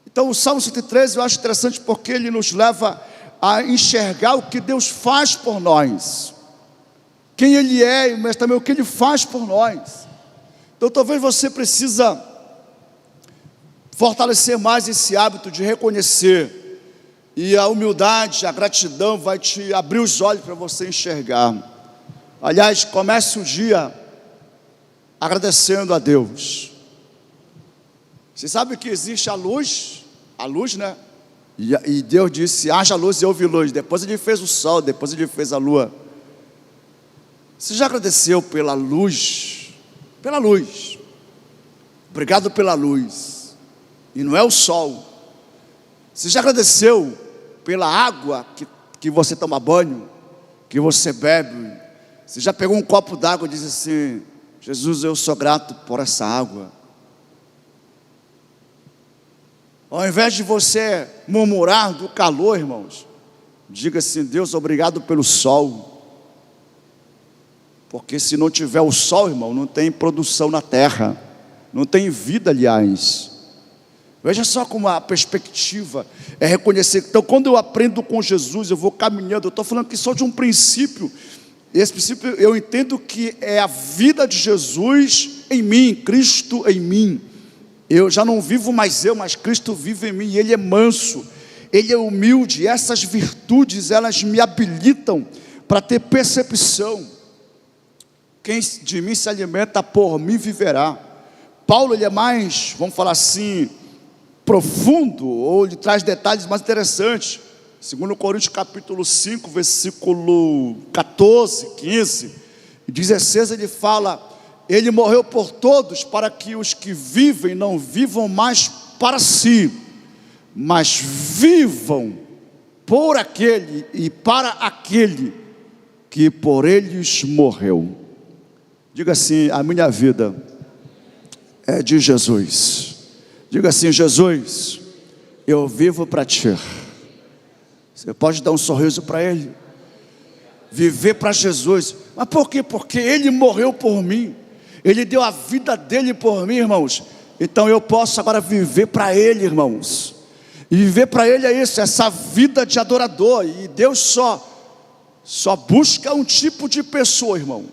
Speaker 1: Então o Salmo 113 eu acho interessante, porque ele nos leva a enxergar o que Deus faz por nós, quem Ele é, mas também o que Ele faz por nós. Então talvez você precisa fortalecer mais esse hábito de reconhecer, e a humildade, a gratidão vai te abrir os olhos para você enxergar. Aliás, comece o dia agradecendo a Deus. Você sabe que existe a luz, né? E Deus disse: haja luz e houve luz. Depois Ele fez o sol, depois Ele fez a lua. Você já agradeceu pela luz? Pela luz. Obrigado pela luz. E não é o sol. Você já agradeceu pela água que você toma banho, que você bebe? Você já pegou um copo d'água e disse assim: Jesus, eu sou grato por essa água? Ao invés de você murmurar do calor, irmãos, diga assim: Deus, obrigado pelo sol. Porque se não tiver o sol, irmão, não tem produção na terra, não tem vida, aliás. Veja só como a perspectiva é reconhecer. Então, quando eu aprendo com Jesus, eu vou caminhando. Eu estou falando aqui só de um princípio. Esse princípio eu entendo que é a vida de Jesus em mim, Cristo em mim. Eu já não vivo mais eu, mas Cristo vive em mim. E Ele é manso, Ele é humilde. Essas virtudes, elas me habilitam para ter percepção. Quem de mim se alimenta, por mim viverá. Paulo, ele é mais, vamos falar assim, profundo, ou ele traz detalhes mais interessantes. 2 Coríntios capítulo 5, versículo 14, 15 e 16, ele fala: ele morreu por todos, para que os que vivem não vivam mais para si, mas vivam por aquele e para aquele que por eles morreu. Diga assim: a minha vida é de Jesus. Diga assim: Jesus, eu vivo para ti. Você pode dar um sorriso para ele. Viver para Jesus. Mas por quê? Porque ele morreu por mim. Ele deu a vida dele por mim, irmãos. Então eu posso agora viver para ele, irmãos. E viver para ele é isso, essa vida de adorador. E Deus só busca um tipo de pessoa, irmão.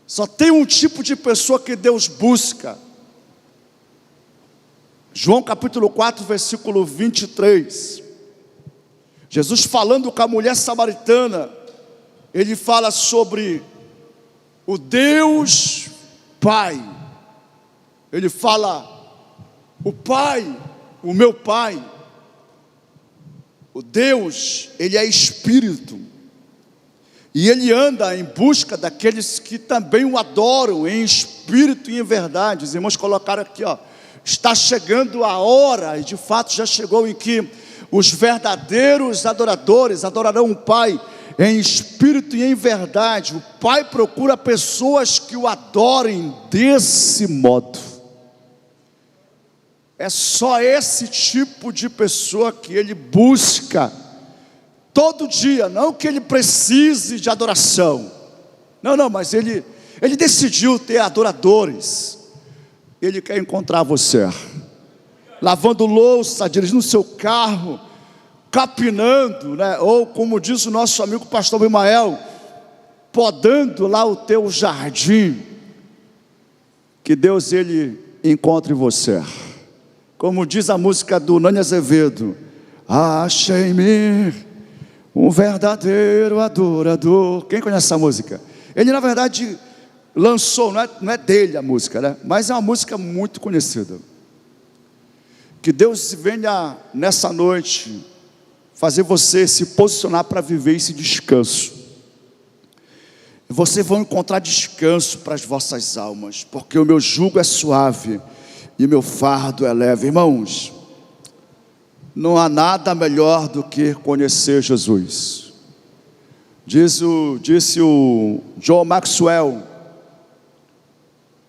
Speaker 1: Só tem um tipo de pessoa que Deus busca. João capítulo 4, versículo 23. Jesus falando com a mulher samaritana, ele fala sobre o Deus Pai. Ele fala: o Pai, o meu Pai. O Deus, ele é Espírito. E ele anda em busca daqueles que também o adoram em espírito e em verdade. Os irmãos colocaram aqui, ó: está chegando a hora, e de fato já chegou, em que os verdadeiros adoradores adorarão o Pai em espírito e em verdade. O Pai procura pessoas que o adorem desse modo. É só esse tipo de pessoa que ele busca todo dia. Não que ele precise de adoração, não, mas ele decidiu ter adoradores. Ele quer encontrar você lavando louça, dirigindo o seu carro, capinando, né? Ou como diz o nosso amigo pastor Bimael, podando lá o teu jardim. Que Deus, ele encontre você. Como diz a música do Nani Azevedo: achei-me um verdadeiro adorador. Quem conhece essa música? Ele na verdade lançou, não é dele a música, né? Mas é uma música muito conhecida. Que Deus venha nessa noite fazer você se posicionar para viver esse descanso. Vocês vão encontrar descanso para as vossas almas, porque o meu jugo é suave e o meu fardo é leve. Irmãos, não há nada melhor do que conhecer Jesus. Disse o John Maxwell: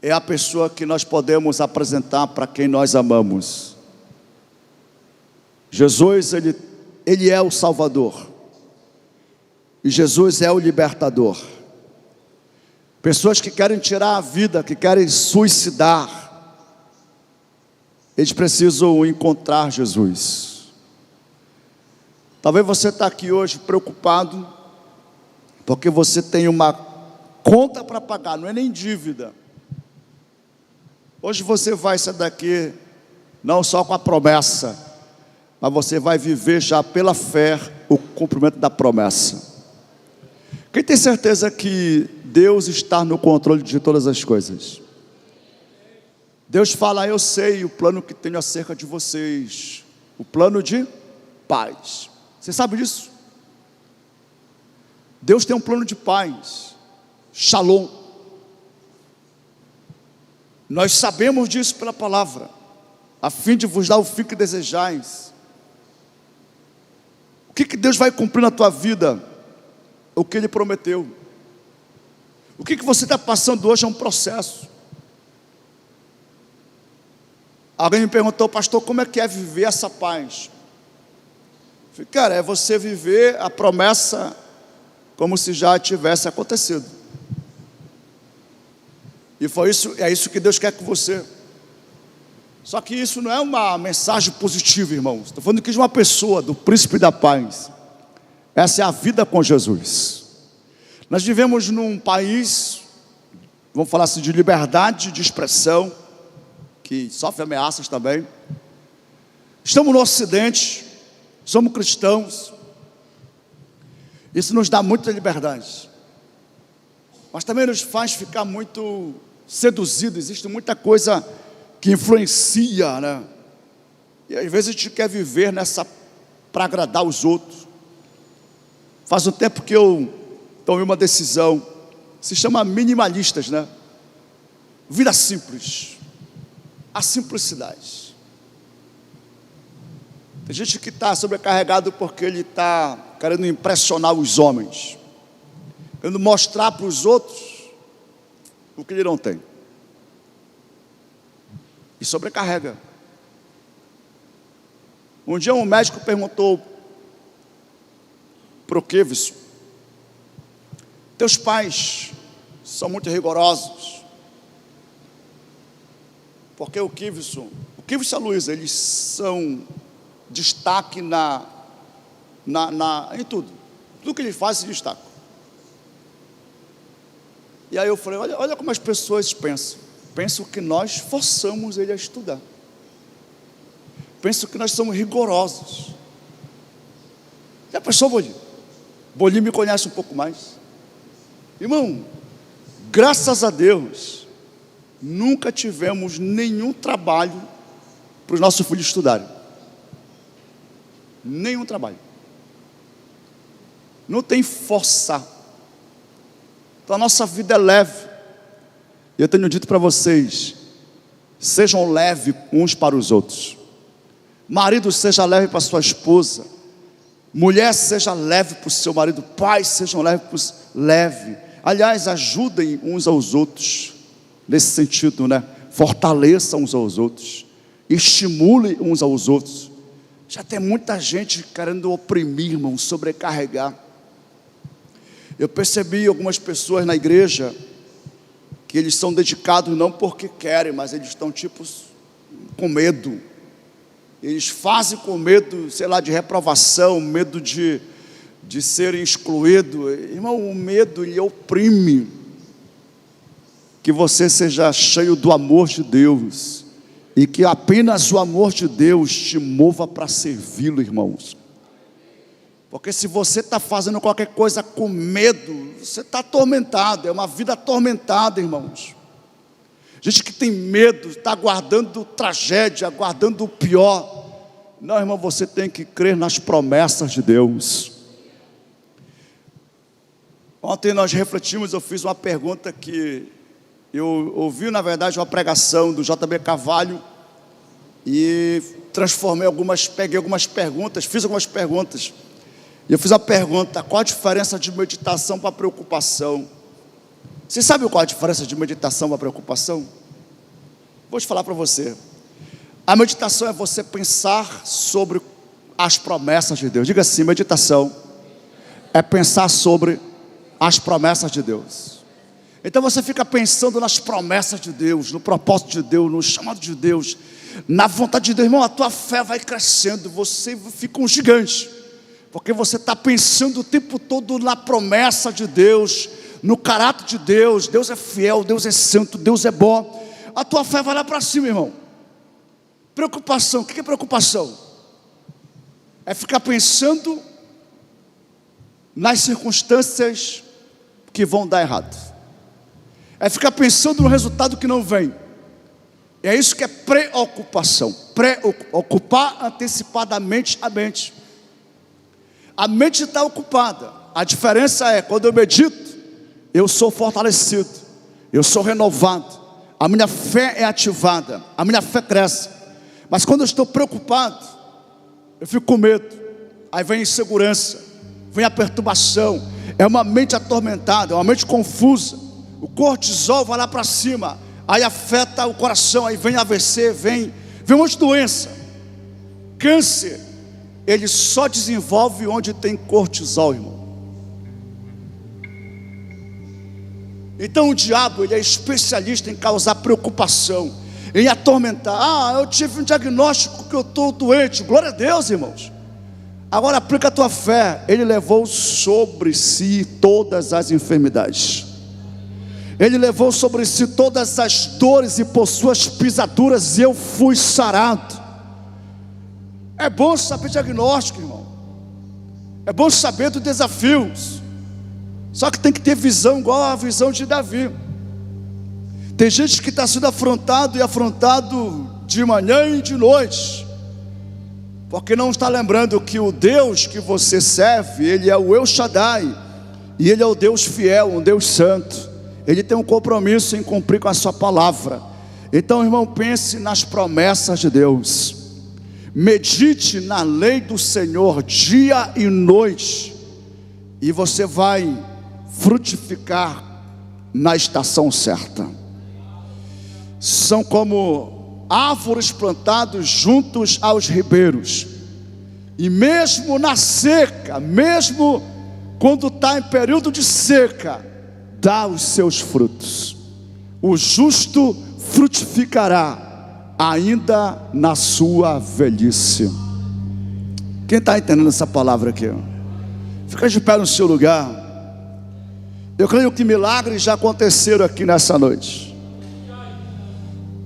Speaker 1: é a pessoa que nós podemos apresentar para quem nós amamos. Jesus, ele é o Salvador, e Jesus é o libertador. Pessoas que querem tirar a vida, que querem suicidar, eles precisam encontrar Jesus. Talvez você está aqui hoje preocupado, porque você tem uma conta para pagar, não é nem dívida. Hoje você vai sair daqui não só com a promessa, mas você vai viver já pela fé o cumprimento da promessa. Quem tem certeza que Deus está no controle de todas as coisas? Deus fala: eu sei o plano que tenho acerca de vocês, o plano de paz. Você sabe disso? Deus tem um plano de paz, Shalom. Nós sabemos disso pela palavra, a fim de vos dar o fim que desejais. O que Deus vai cumprir na tua vida? O que Ele prometeu. O que você está passando hoje é um processo. Alguém me perguntou: pastor, como é que é viver essa paz? Eu falei: cara, é você viver a promessa como se já tivesse acontecido. E é isso que Deus quer com você. Só que isso não é uma mensagem positiva, irmãos. Estou falando aqui de uma pessoa, do príncipe da paz. Essa é a vida com Jesus. Nós vivemos num país, vamos falar assim, de liberdade de expressão, que sofre ameaças também. Estamos no Ocidente, somos cristãos. Isso nos dá muita liberdade, mas também nos faz ficar muito seduzido, existe muita coisa que influencia, né? E às vezes a gente quer viver nessa para agradar os outros. Faz um tempo que eu tomei uma decisão, se chama minimalistas, né? Vida simples, a simplicidade. Tem gente que está sobrecarregado porque ele está querendo impressionar os homens, querendo mostrar para os outros o que ele não tem, e sobrecarrega. Um dia um médico perguntou para o Kivson: teus pais são muito rigorosos? Porque o Kivson e a Luísa, eles são destaque em tudo que eles fazem se destaca. E aí eu falei: olha como as pessoas pensam que nós forçamos ele a estudar, pensam que nós somos rigorosos. Já pensou, Bolinho me conhece um pouco mais, irmão. Graças a Deus nunca tivemos nenhum trabalho para os nossos filhos estudarem, nenhum trabalho, não tem forçar. Então a nossa vida é leve. E eu tenho dito para vocês: sejam leves uns para os outros. Marido, seja leve para sua esposa. Mulher, seja leve para o seu marido. Pais, sejam leves. Aliás, ajudem uns aos outros, nesse sentido, né? Fortaleçam uns aos outros, estimulem uns aos outros. Já tem muita gente querendo oprimir, irmão, sobrecarregar. Eu percebi algumas pessoas na igreja que eles são dedicados não porque querem, mas eles estão com medo. Eles fazem com medo, sei lá, de reprovação, medo de serem excluídos. Irmão, o medo, ele oprime. Que você seja cheio do amor de Deus, e que apenas o amor de Deus te mova para servi-lo, irmãos. Porque se você está fazendo qualquer coisa com medo, você está atormentado. É uma vida atormentada, irmãos. Gente que tem medo, está aguardando tragédia, aguardando o pior. Não, irmão, você tem que crer nas promessas de Deus. Ontem nós refletimos, eu fiz uma pergunta que eu ouvi, na verdade, uma pregação do J.B. Carvalho, e peguei algumas perguntas, fiz algumas perguntas. E eu fiz a pergunta: qual a diferença de meditação para preocupação? Você sabe qual a diferença de meditação para preocupação? Vou te falar para você. A meditação é você pensar sobre as promessas de Deus. Diga assim: meditação é pensar sobre as promessas de Deus. Então você fica pensando nas promessas de Deus, no propósito de Deus, no chamado de Deus, na vontade de Deus. Irmão, a tua fé vai crescendo, você fica um gigante, porque você está pensando o tempo todo na promessa de Deus, no caráter de Deus. Deus é fiel, Deus é santo, Deus é bom. A tua fé vai lá para cima, irmão. Preocupação, o que é preocupação? É ficar pensando nas circunstâncias que vão dar errado, é ficar pensando no resultado que não vem. É isso que é preocupação. Ocupar antecipadamente a mente. A mente está ocupada. A diferença é, quando eu medito, eu sou fortalecido, eu sou renovado, a minha fé é ativada, a minha fé cresce. Mas quando eu estou preocupado, eu fico com medo. Aí vem a insegurança, vem a perturbação. É uma mente atormentada, é uma mente confusa. O cortisol vai lá para cima, aí afeta o coração, aí vem AVC, vem um monte de doença. Câncer, ele só desenvolve onde tem cortisol, irmão. Então o diabo, ele é especialista em causar preocupação, em atormentar. Eu tive um diagnóstico que eu estou doente. Glória a Deus, irmãos. Agora aplica a tua fé. Ele levou sobre si todas as enfermidades, ele levou sobre si todas as dores, e por suas pisaduras eu fui sarado. É bom saber diagnóstico, irmão. É bom saber dos desafios. Só que tem que ter visão igual a visão de Davi. Tem gente que está sendo afrontado e afrontado de manhã e de noite, porque não está lembrando que o Deus que você serve, Ele é o El Shaddai, e Ele é o Deus fiel, um Deus santo. Ele tem um compromisso em cumprir com a sua palavra. Então, irmão, pense nas promessas de Deus, medite na lei do Senhor dia e noite, e você vai frutificar na estação certa. São como árvores plantadas juntos aos ribeiros, e mesmo na seca, mesmo quando está em período de seca, dá os seus frutos. O justo frutificará ainda na sua velhice. Quem está entendendo essa palavra aqui? Fica de pé no seu lugar. Eu creio que milagres já aconteceram aqui nessa noite.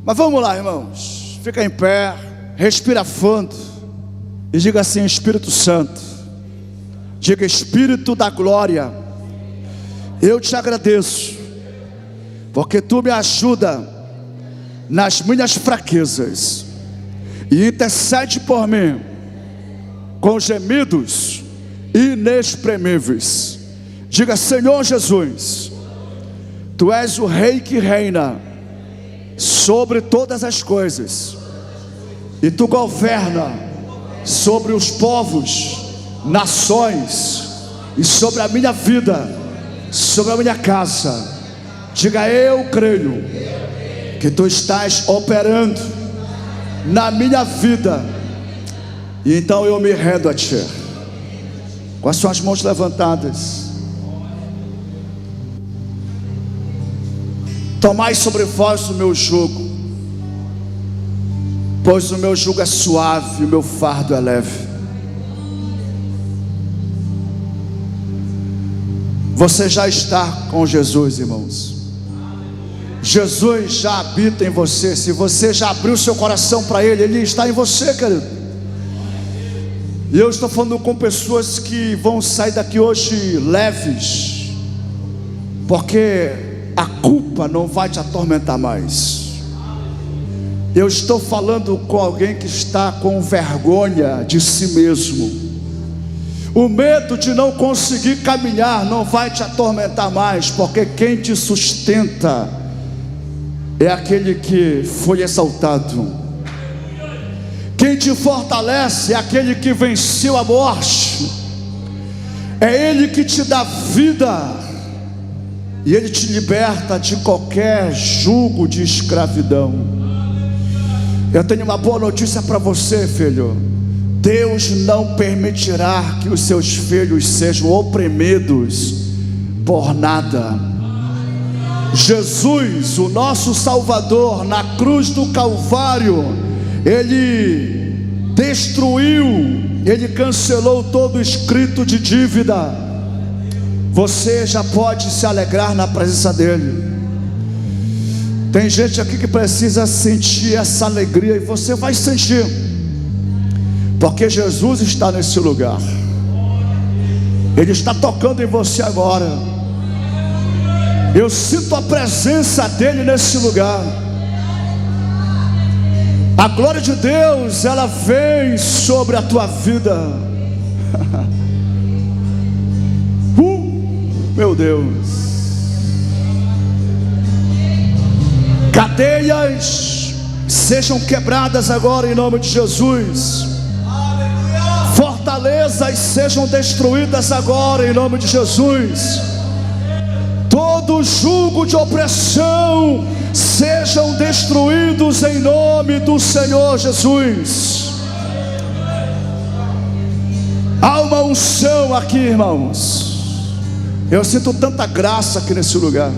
Speaker 1: Mas vamos lá, irmãos. Fica em pé, respira fundo e diga assim: Espírito Santo, diga: Espírito da glória, eu te agradeço, porque tu me ajuda nas minhas fraquezas e intercede por mim com gemidos inexprimíveis. Diga: Senhor Jesus, tu és o Rei que reina sobre todas as coisas, e tu governa sobre os povos, nações, e sobre a minha vida, sobre a minha casa. Diga: eu creio que tu estás operando na minha vida, e então eu me rendo a ti. Com as suas mãos levantadas, tomai sobre vós o meu jugo, pois o meu jugo é suave e o meu fardo é leve. Você já está com Jesus, irmãos. Jesus já habita em você. Se você já abriu seu coração para Ele, Ele está em você, querido. E eu estou falando com pessoas que vão sair daqui hoje leves, porque a culpa não vai te atormentar mais. Eu estou falando com alguém que está com vergonha de si mesmo. O medo de não conseguir caminhar não vai te atormentar mais, porque quem te sustenta é aquele que foi exaltado. Quem te fortalece é aquele que venceu a morte. É Ele que te dá vida, e Ele te liberta de qualquer jugo de escravidão. Eu tenho uma boa notícia para você, filho. Deus não permitirá que os seus filhos sejam oprimidos por nada. Jesus, o nosso Salvador, na cruz do Calvário, Ele destruiu, Ele cancelou todo o escrito de dívida. Você já pode se alegrar na presença dEle. Tem gente aqui que precisa sentir essa alegria, e você vai sentir, porque Jesus está nesse lugar. Ele está tocando em você agora. Eu sinto a presença dEle nesse lugar. A glória de Deus, ela vem sobre a tua vida. Meu Deus. Cadeias sejam quebradas agora em nome de Jesus. Fortalezas sejam destruídas agora em nome de Jesus. Todo jugo de opressão sejam destruídos em nome do Senhor Jesus. Há uma unção aqui, irmãos. Eu sinto tanta graça aqui nesse lugar.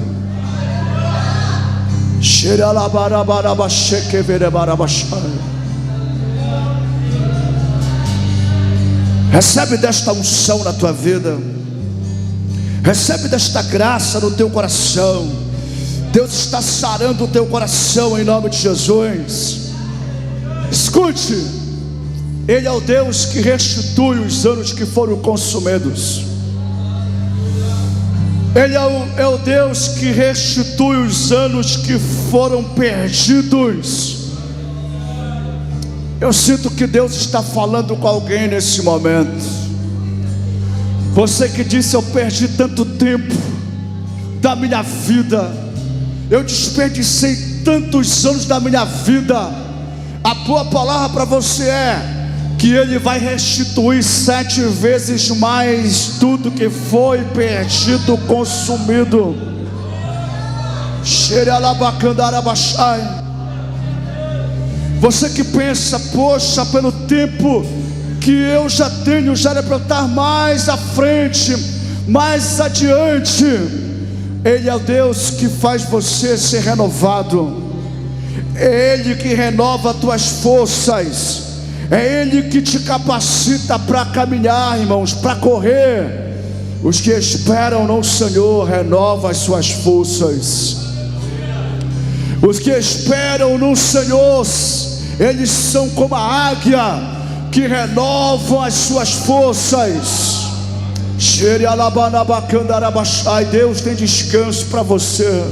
Speaker 1: Recebe desta unção na tua vida. Recebe desta graça no teu coração. Deus está sarando o teu coração em nome de Jesus. Escute, Ele é o Deus que restitui os anos que foram consumidos. Ele é o Deus que restitui os anos que foram perdidos. Eu sinto que Deus está falando com alguém nesse momento. Você que disse: eu perdi tanto tempo da minha vida, eu desperdicei tantos anos da minha vida. A boa palavra para você é que Ele vai restituir 7 vezes mais tudo que foi perdido, consumido. Você que pensa: poxa, pelo tempo que eu já tenho, já era para eu estar mais à frente, mais adiante. Ele é o Deus que faz você ser renovado. É Ele que renova as tuas forças. É Ele que te capacita para caminhar, irmãos, para correr. Os que esperam no Senhor renovam as suas forças. Os que esperam no Senhor, eles são como a águia que renovam as suas forças. Deus tem descanso para você.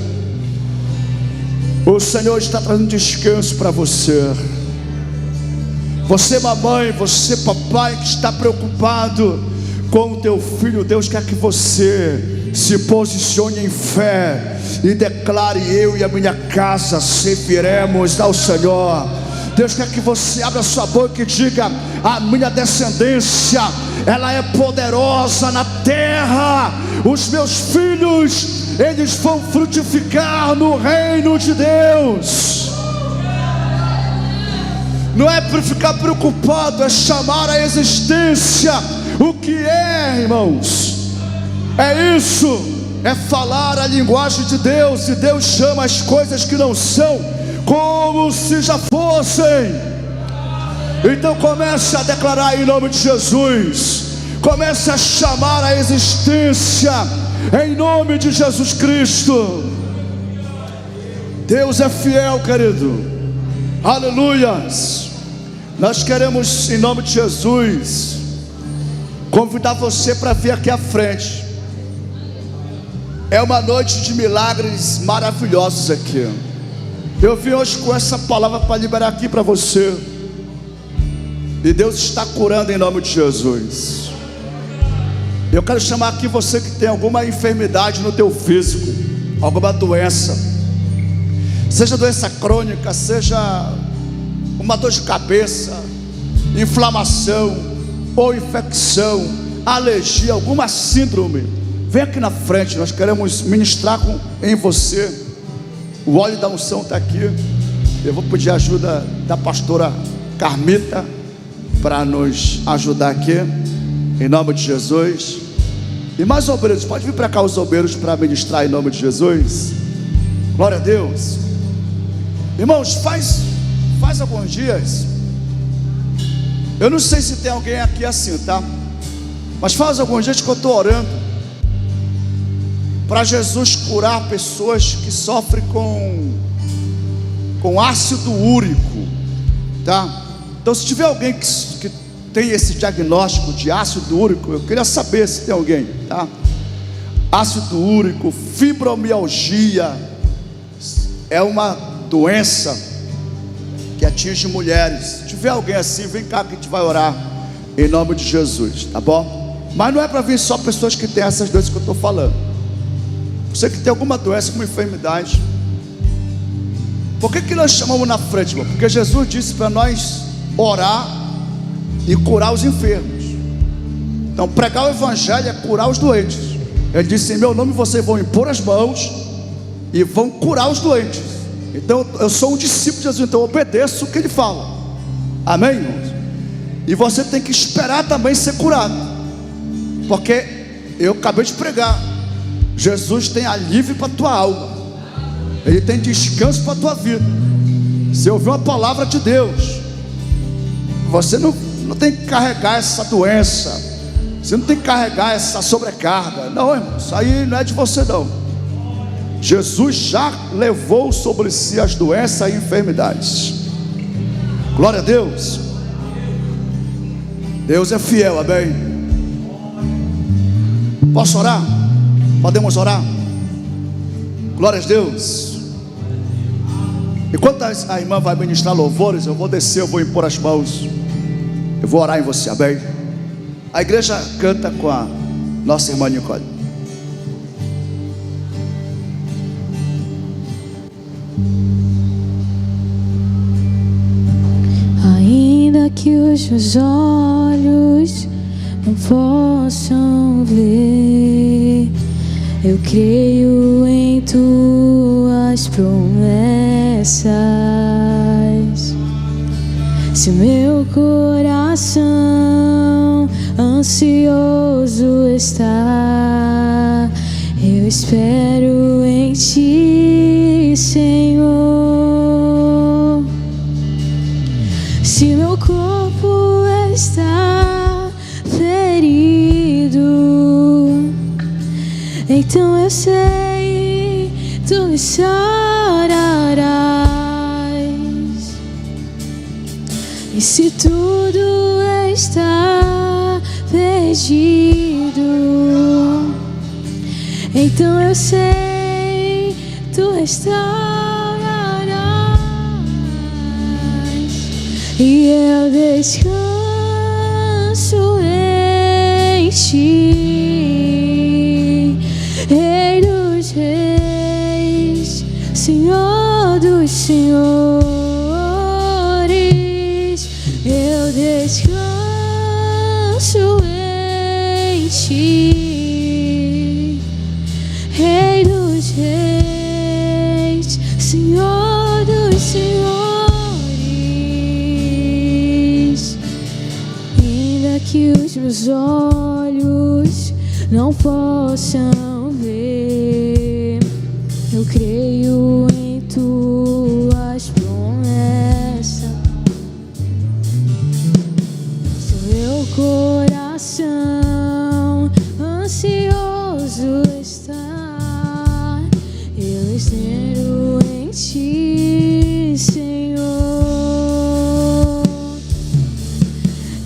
Speaker 1: O Senhor está trazendo descanso para você. Você, mamãe, você, papai, que está preocupado com o teu filho, Deus quer que você se posicione em fé e declare: eu e a minha casa serviremos ao Senhor. Deus quer que você abra sua boca e diga: a minha descendência, ela é poderosa na terra. Os meus filhos, eles vão frutificar no reino de Deus. Não é para ficar preocupado, é chamar a existência o que é, irmãos. É isso, é falar a linguagem de Deus. E Deus chama as coisas que não são como se já fossem. Então comece a declarar em nome de Jesus. Comece a chamar a existência em nome de Jesus Cristo. Deus é fiel, querido. Aleluias. Nós queremos, em nome de Jesus, convidar você para vir aqui à frente. É uma noite de milagres maravilhosos aqui. Eu vim hoje com essa palavra para liberar aqui para você. E Deus está curando em nome de Jesus. Eu quero chamar aqui você que tem alguma enfermidade no teu físico, alguma doença, seja doença crônica, seja uma dor de cabeça, inflamação ou infecção, alergia, alguma síndrome. Vem aqui na frente, nós queremos ministrar em você. O óleo da unção está aqui. Eu vou pedir a ajuda da pastora Carmita para nos ajudar aqui, em nome de Jesus. E mais obreiros, pode vir para cá os obreiros para ministrar em nome de Jesus. Glória a Deus. Irmãos, faz alguns dias, eu não sei se tem alguém aqui assim, tá? Mas faz alguns dias que eu estou orando para Jesus curar pessoas que sofrem com ácido úrico, tá? Então, se tiver alguém que tem esse diagnóstico de ácido úrico, eu queria saber se tem alguém, tá? Ácido úrico, fibromialgia, é uma doença que atinge mulheres. Se tiver alguém assim, vem cá que a gente vai orar em nome de Jesus, tá bom? Mas não é para vir só pessoas que têm essas doenças que eu estou falando. Você que tem alguma doença, alguma enfermidade. Por que nós chamamos na frente, irmão? Porque Jesus disse para nós orar e curar os enfermos. Então pregar o evangelho é curar os doentes. Ele disse: em meu nome vocês vão impor as mãos e vão curar os doentes. Então eu sou um discípulo de Jesus, então eu obedeço o que ele fala. Amém, irmãos? E você tem que esperar também ser curado, porque eu acabei de pregar, Jesus tem alívio para a tua alma, Ele tem descanso para a tua vida. Se ouvir uma palavra de Deus, você não tem que carregar essa doença, você não tem que carregar essa sobrecarga. Não, irmão, isso aí não é de você não. Jesus já levou sobre si as doenças e enfermidades. Glória a Deus. Deus é fiel, amém. Posso orar? Podemos orar? Glória a Deus. Enquanto a irmã vai ministrar louvores, eu vou descer, eu vou impor as mãos, eu vou orar em você, amém? A igreja canta com a nossa irmã Nicole.
Speaker 2: Ainda que os meus olhos não possam ver, eu creio em tuas promessas. Se meu coração ansioso está, eu espero em ti, Senhor. Se meu corpo está ferido, então eu sei, tu me sararás. E se tudo está perdido, então eu sei, tu restaurarás. E eu descanso em ti, Rei dos reis, Senhor dos senhores. Eu descanso em ti, Rei dos reis, Senhor dos senhores. Ainda que os meus olhos não possam ver, eu creio em tuas promessas. Se meu coração ansioso está, eu espero em ti, Senhor.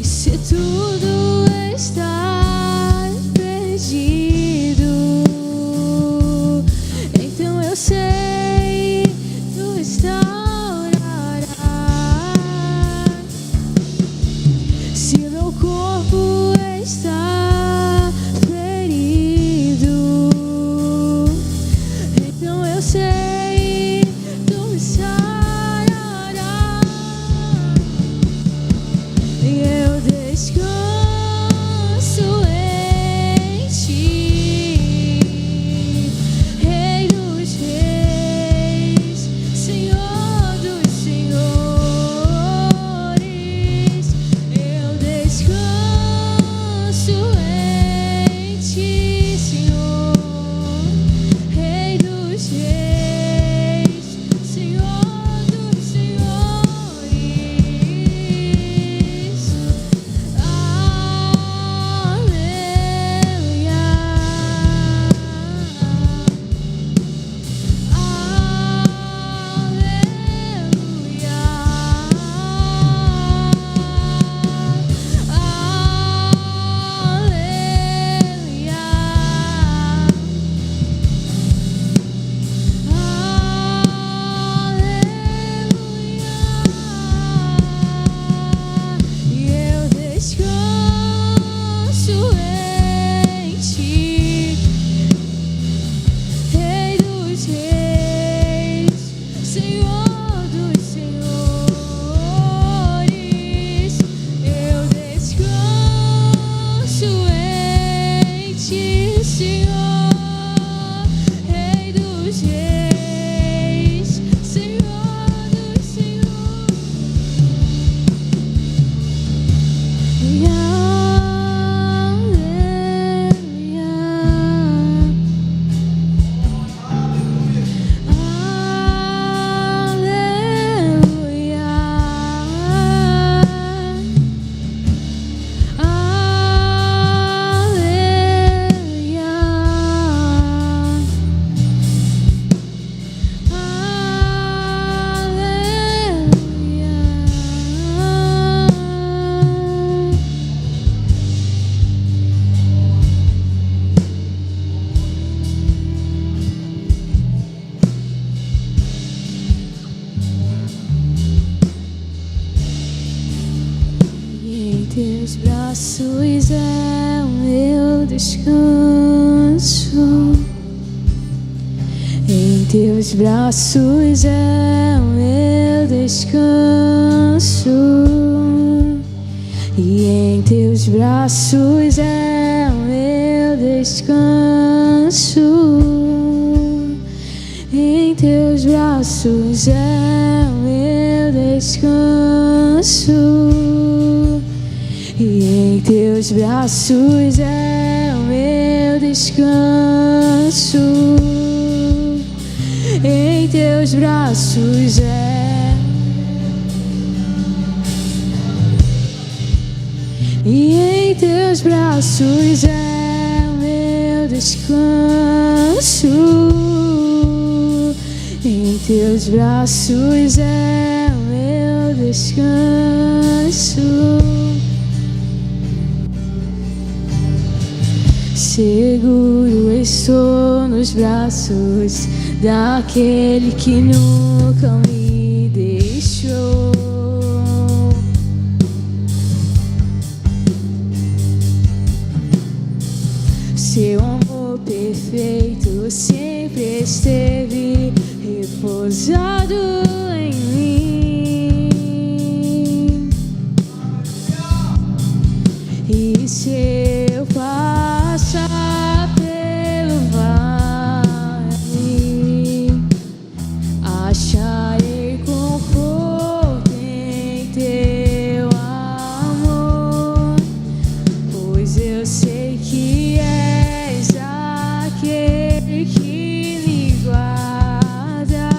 Speaker 2: E se tudo está perdido, então eu sei, teus braços é o meu descanso. Em teus braços é o meu descanso. E em teus braços é o meu descanso. Em teus braços é o meu descanso. E em teus braços é o meu descanso. Em teus braços é. E em teus braços é o meu descanso. Em teus braços é o meu descanso. Seguro estou nos braços daquele que nunca me deixou. Seu amor perfeito sempre esteve repousado em mim. E se eu passar pelo vale, acharei conforto em teu amor, pois eu sei que és aquele que me guarda,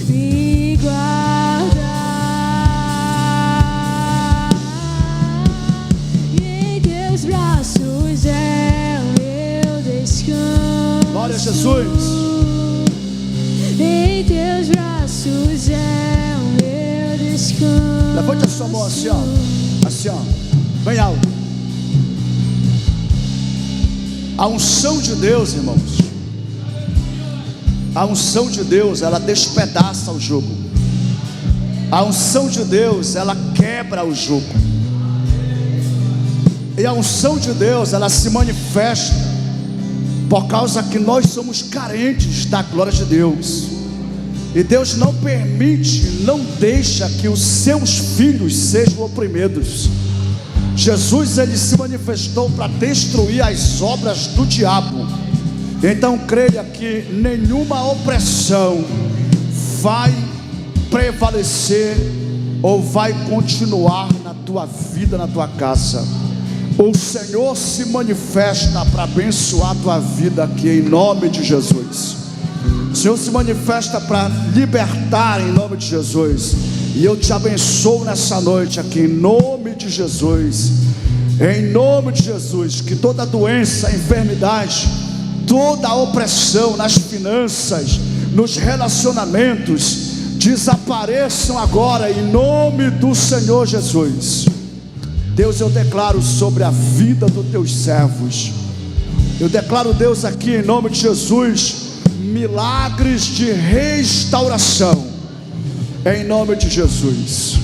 Speaker 2: me guarda. E em teus braços é o meu descanso.
Speaker 1: Glória a Jesus.
Speaker 2: Em teus braços é o meu descanso.
Speaker 1: Levante a sua mão assim, ó. Assim, ó. Bem alto. A unção de Deus, irmãos. A unção de Deus, ela despedaça o jugo. A unção de Deus, ela quebra o jugo. E a unção de Deus, ela se manifesta por causa que nós somos carentes da glória de Deus. E Deus não permite, não deixa que os seus filhos sejam oprimidos. Jesus, ele se manifestou para destruir as obras do diabo. Então creia que nenhuma opressão vai prevalecer ou vai continuar na tua vida, na tua casa. O Senhor se manifesta para abençoar a tua vida aqui em nome de Jesus. O Senhor se manifesta para libertar em nome de Jesus. E eu te abençoo nessa noite aqui em nome de Jesus. Em nome de Jesus, que toda doença, enfermidade, toda opressão nas finanças, nos relacionamentos, desapareçam agora em nome do Senhor Jesus. Deus, eu declaro sobre a vida dos teus servos, eu declaro, Deus, aqui em nome de Jesus, milagres de restauração, em nome de Jesus,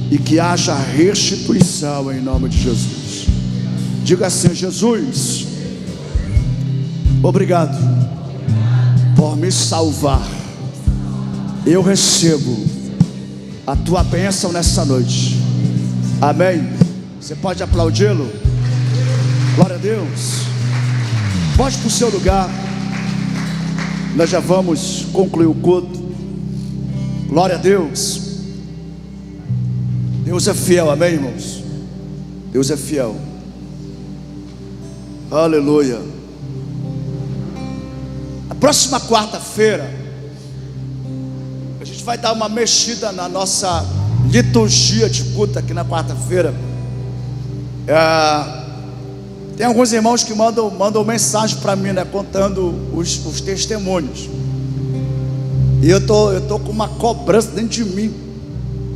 Speaker 1: e que haja restituição em nome de Jesus. Diga assim: Jesus, obrigado por me salvar. Eu recebo a tua bênção nessa noite. Amém. Você pode aplaudi-lo? Glória a Deus. Pode para o seu lugar. Nós já vamos concluir o culto. Glória a Deus. Deus é fiel, amém, irmãos? Deus é fiel. Aleluia. A próxima quarta-feira a gente vai dar uma mexida na nossa liturgia de culto aqui na quarta-feira. Tem alguns irmãos que mandam mensagem para mim, né, contando os testemunhos. E eu tô com uma cobrança dentro de mim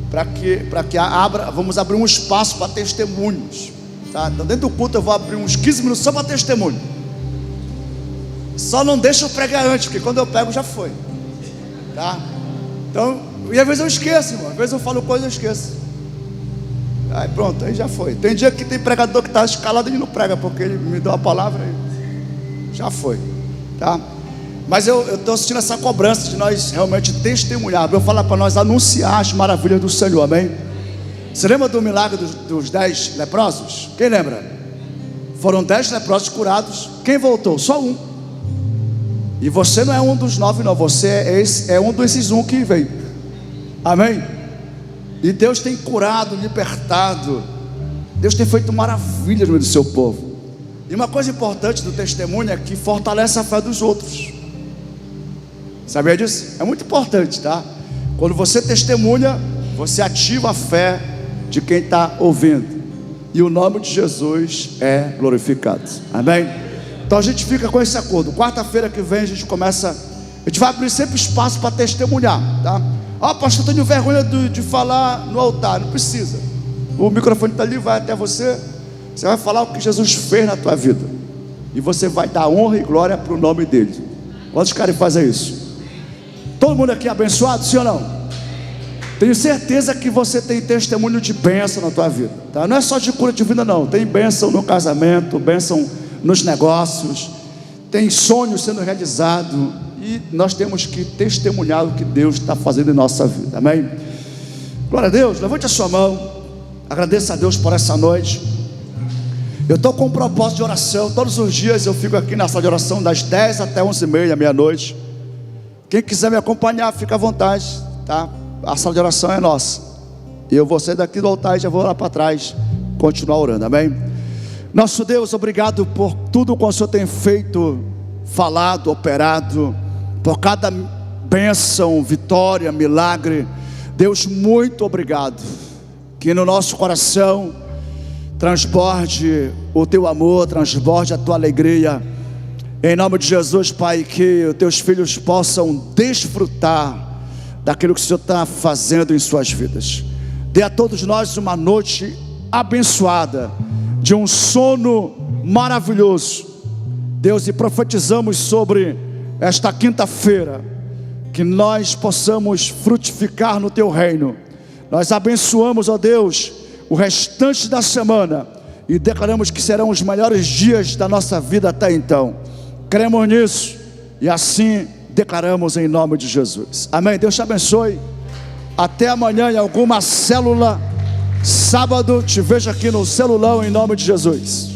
Speaker 1: para que vamos abrir um espaço para testemunhos, tá? Então dentro do culto eu vou abrir uns 15 minutos só para testemunho. Só não deixa eu pregar antes, porque quando eu pego já foi, tá? Então, e às vezes eu esqueço, irmão. Às vezes eu falo coisa e eu esqueço. Aí pronto, aí já foi. Tem dia que tem pregador que está escalado e não prega, porque ele me deu a palavra e já foi, tá? Mas eu estou sentindo essa cobrança de nós realmente testemunhar. Eu falar para nós anunciar as maravilhas do Senhor, amém? Você lembra do milagre dos 10 leprosos? Quem lembra? Foram 10 leprosos curados. Quem voltou? Só um. E você não é um dos 9 não, você é um desses um que veio, amém? E Deus tem curado, libertado, Deus tem feito maravilhas no meio do seu povo. E uma coisa importante do testemunho é que fortalece a fé dos outros. Sabia disso? É muito importante, tá? Quando você testemunha, você ativa a fé de quem está ouvindo, e o nome de Jesus é glorificado, amém? Então a gente fica com esse acordo. Quarta-feira que vem a gente vai abrir sempre espaço para testemunhar, tá? Pastor, eu tenho vergonha de falar no altar. Não precisa, o microfone está ali, vai até você. Você vai falar o que Jesus fez na tua vida, e você vai dar honra e glória para o nome dele. Quantos querem fazer isso? Todo mundo aqui é abençoado, sim ou não? Tenho certeza que você tem testemunho de bênção na tua vida, tá? Não é só de cura de vida não. Tem bênção no casamento, bênção nos negócios, tem sonhos sendo realizados, e nós temos que testemunhar o que Deus está fazendo em nossa vida, amém? Glória a Deus. Levante a sua mão, agradeça a Deus por essa noite. Eu estou com um propósito de oração. Todos os dias eu fico aqui na sala de oração das 10 até 11h30, meia-noite. Quem quiser me acompanhar, fica à vontade, tá? A sala de oração é nossa, e eu vou sair daqui do altar e já vou lá para trás continuar orando, amém? Nosso Deus, obrigado por tudo que o Senhor tem feito, falado, operado, por cada bênção, vitória, milagre. Deus, muito obrigado. Que no nosso coração transborde o teu amor, transborde a tua alegria. Em nome de Jesus, Pai, que os teus filhos possam desfrutar daquilo que o Senhor está fazendo em suas vidas. Dê a todos nós uma noite abençoada, de um sono maravilhoso, Deus, e profetizamos sobre esta quinta-feira, que nós possamos frutificar no teu reino. Nós abençoamos, ó Deus, o restante da semana, e declaramos que serão os melhores dias da nossa vida até então. Cremos nisso, e assim declaramos em nome de Jesus, amém? Deus te abençoe. Até amanhã em alguma célula. Sábado te vejo aqui no celulão em nome de Jesus.